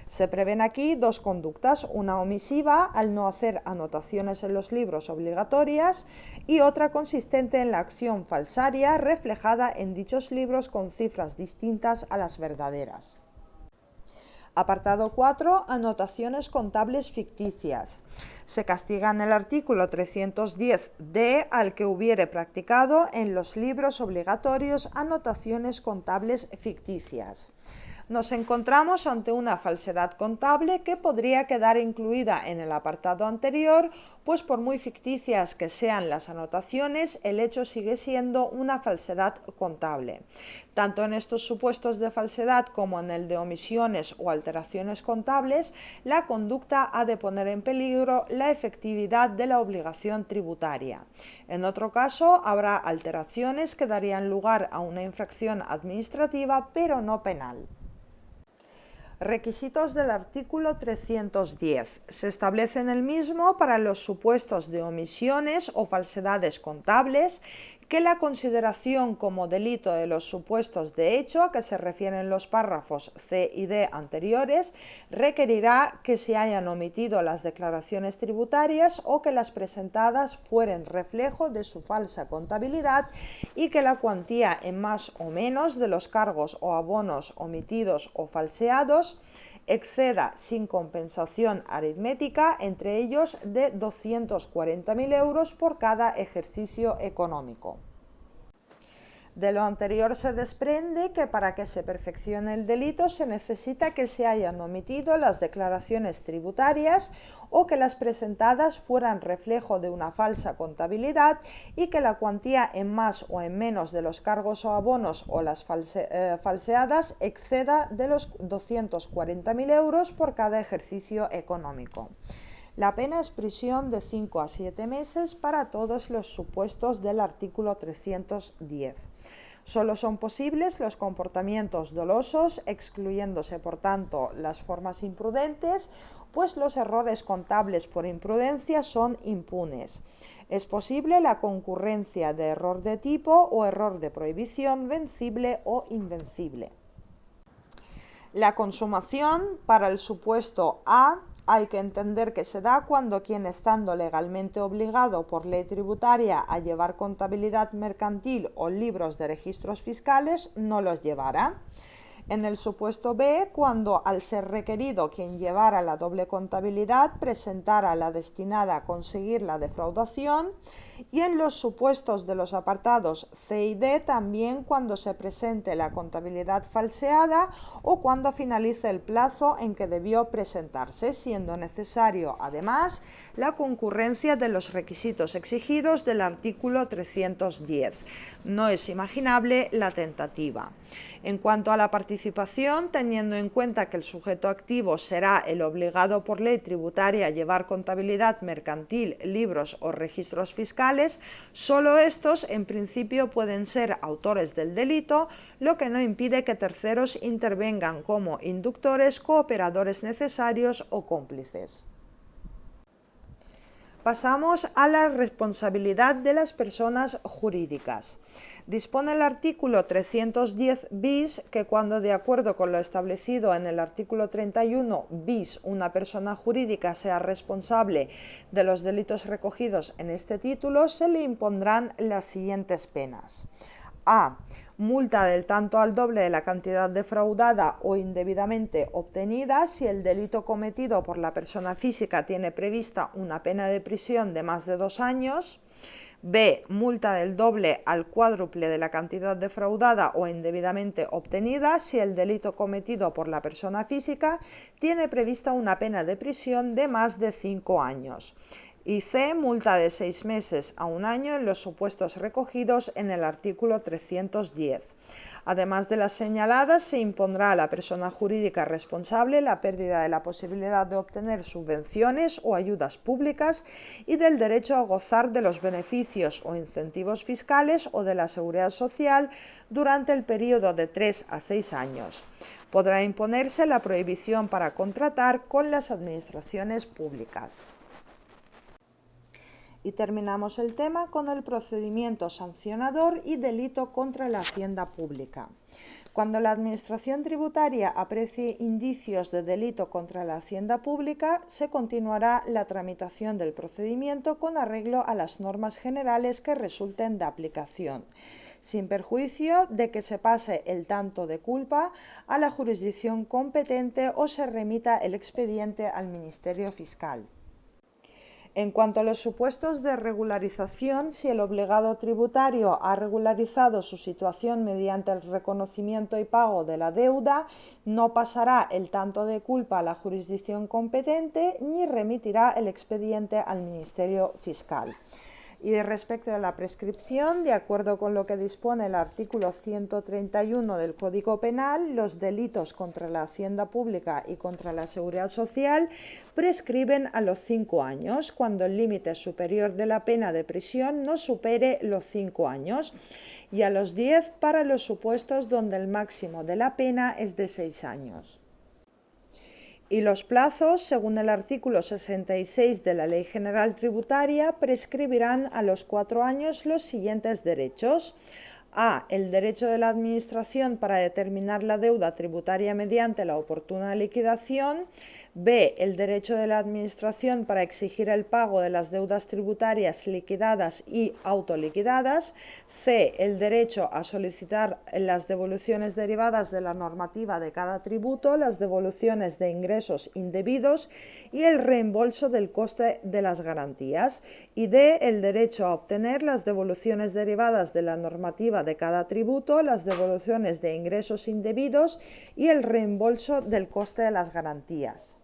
Se prevén aquí dos conductas: una omisiva, al no hacer anotaciones en los libros obligatorias, y otra consistente en la acción falsaria reflejada en dichos libros con cifras distintas a las verdaderas. Apartado 4. Anotaciones contables ficticias. Se castiga en el artículo 310d al que hubiere practicado en los libros obligatorios anotaciones contables ficticias. Nos encontramos ante una falsedad contable que podría quedar incluida en el apartado anterior, pues por muy ficticias que sean las anotaciones, el hecho sigue siendo una falsedad contable. Tanto en estos supuestos de falsedad como en el de omisiones o alteraciones contables, la conducta ha de poner en peligro la efectividad de la obligación tributaria. En otro caso, habrá alteraciones que darían lugar a una infracción administrativa, pero no penal. Requisitos del artículo 310. Se establecen el mismo para los supuestos de omisiones o falsedades contables que la consideración como delito de los supuestos de hecho a que se refieren los párrafos C y D anteriores requerirá que se hayan omitido las declaraciones tributarias o que las presentadas fueren reflejo de su falsa contabilidad y que la cuantía en más o menos de los cargos o abonos omitidos o falseados exceda sin compensación aritmética, entre ellos de 240.000 euros por cada ejercicio económico. De lo anterior se desprende que para que se perfeccione el delito se necesita que se hayan omitido las declaraciones tributarias o que las presentadas fueran reflejo de una falsa contabilidad y que la cuantía en más o en menos de los cargos o abonos o las falseadas exceda de los 240.000 euros por cada ejercicio económico. La pena es prisión de 5 a 7 meses para todos los supuestos del artículo 310. Solo son posibles los comportamientos dolosos, excluyéndose por tanto las formas imprudentes, pues los errores contables por imprudencia son impunes. Es posible la concurrencia de error de tipo o error de prohibición vencible o invencible. La consumación para el supuesto A hay que entender que se da cuando quien, estando legalmente obligado por ley tributaria a llevar contabilidad mercantil o libros de registros fiscales, no los llevará. En el supuesto B, cuando al ser requerido quien llevara la doble contabilidad presentara la destinada a conseguir la defraudación, y en los supuestos de los apartados C y D también cuando se presente la contabilidad falseada o cuando finalice el plazo en que debió presentarse, siendo necesario además la concurrencia de los requisitos exigidos del artículo 310. No es imaginable la tentativa. En cuanto a la participación, teniendo en cuenta que el sujeto activo será el obligado por ley tributaria a llevar contabilidad mercantil, libros o registros fiscales, solo estos en principio pueden ser autores del delito, lo que no impide que terceros intervengan como inductores, cooperadores necesarios o cómplices. Pasamos a la responsabilidad de las personas jurídicas. Dispone el artículo 310 bis que cuando, de acuerdo con lo establecido en el artículo 31 bis, una persona jurídica sea responsable de los delitos recogidos en este título, se le impondrán las siguientes penas. A. Multa del tanto al doble de la cantidad defraudada o indebidamente obtenida si el delito cometido por la persona física tiene prevista una pena de prisión de más de 2 años. B. Multa del doble al cuádruple de la cantidad defraudada o indebidamente obtenida si el delito cometido por la persona física tiene prevista una pena de prisión de más de 5 años. Y C. Multa de 6 meses a 1 año en los supuestos recogidos en el artículo 310. Además de las señaladas, se impondrá a la persona jurídica responsable la pérdida de la posibilidad de obtener subvenciones o ayudas públicas y del derecho a gozar de los beneficios o incentivos fiscales o de la seguridad social durante el periodo de 3 a 6 años. Podrá imponerse la prohibición para contratar con las administraciones públicas. Y terminamos el tema con el procedimiento sancionador y delito contra la hacienda pública. Cuando la Administración tributaria aprecie indicios de delito contra la hacienda pública, se continuará la tramitación del procedimiento con arreglo a las normas generales que resulten de aplicación, sin perjuicio de que se pase el tanto de culpa a la jurisdicción competente o se remita el expediente al Ministerio Fiscal. En cuanto a los supuestos de regularización, si el obligado tributario ha regularizado su situación mediante el reconocimiento y pago de la deuda, no pasará el tanto de culpa a la jurisdicción competente ni remitirá el expediente al Ministerio Fiscal. Y respecto a la prescripción, de acuerdo con lo que dispone el artículo 131 del Código Penal, los delitos contra la hacienda pública y contra la seguridad social prescriben a los 5 años, cuando el límite superior de la pena de prisión no supere los 5 años, y a los 10 para los supuestos donde el máximo de la pena es de 6 años. Y los plazos, según el artículo 66 de la Ley General Tributaria, prescribirán a los 4 años los siguientes derechos. A. El derecho de la Administración para determinar la deuda tributaria mediante la oportuna liquidación. B. El derecho de la Administración para exigir el pago de las deudas tributarias liquidadas y autoliquidadas. C. El derecho a solicitar las devoluciones derivadas de la normativa de cada tributo, las devoluciones de ingresos indebidos y el reembolso del coste de las garantías. Y D. El derecho a obtener las devoluciones derivadas de la normativa de cada tributo, las devoluciones de ingresos indebidos y el reembolso del coste de las garantías.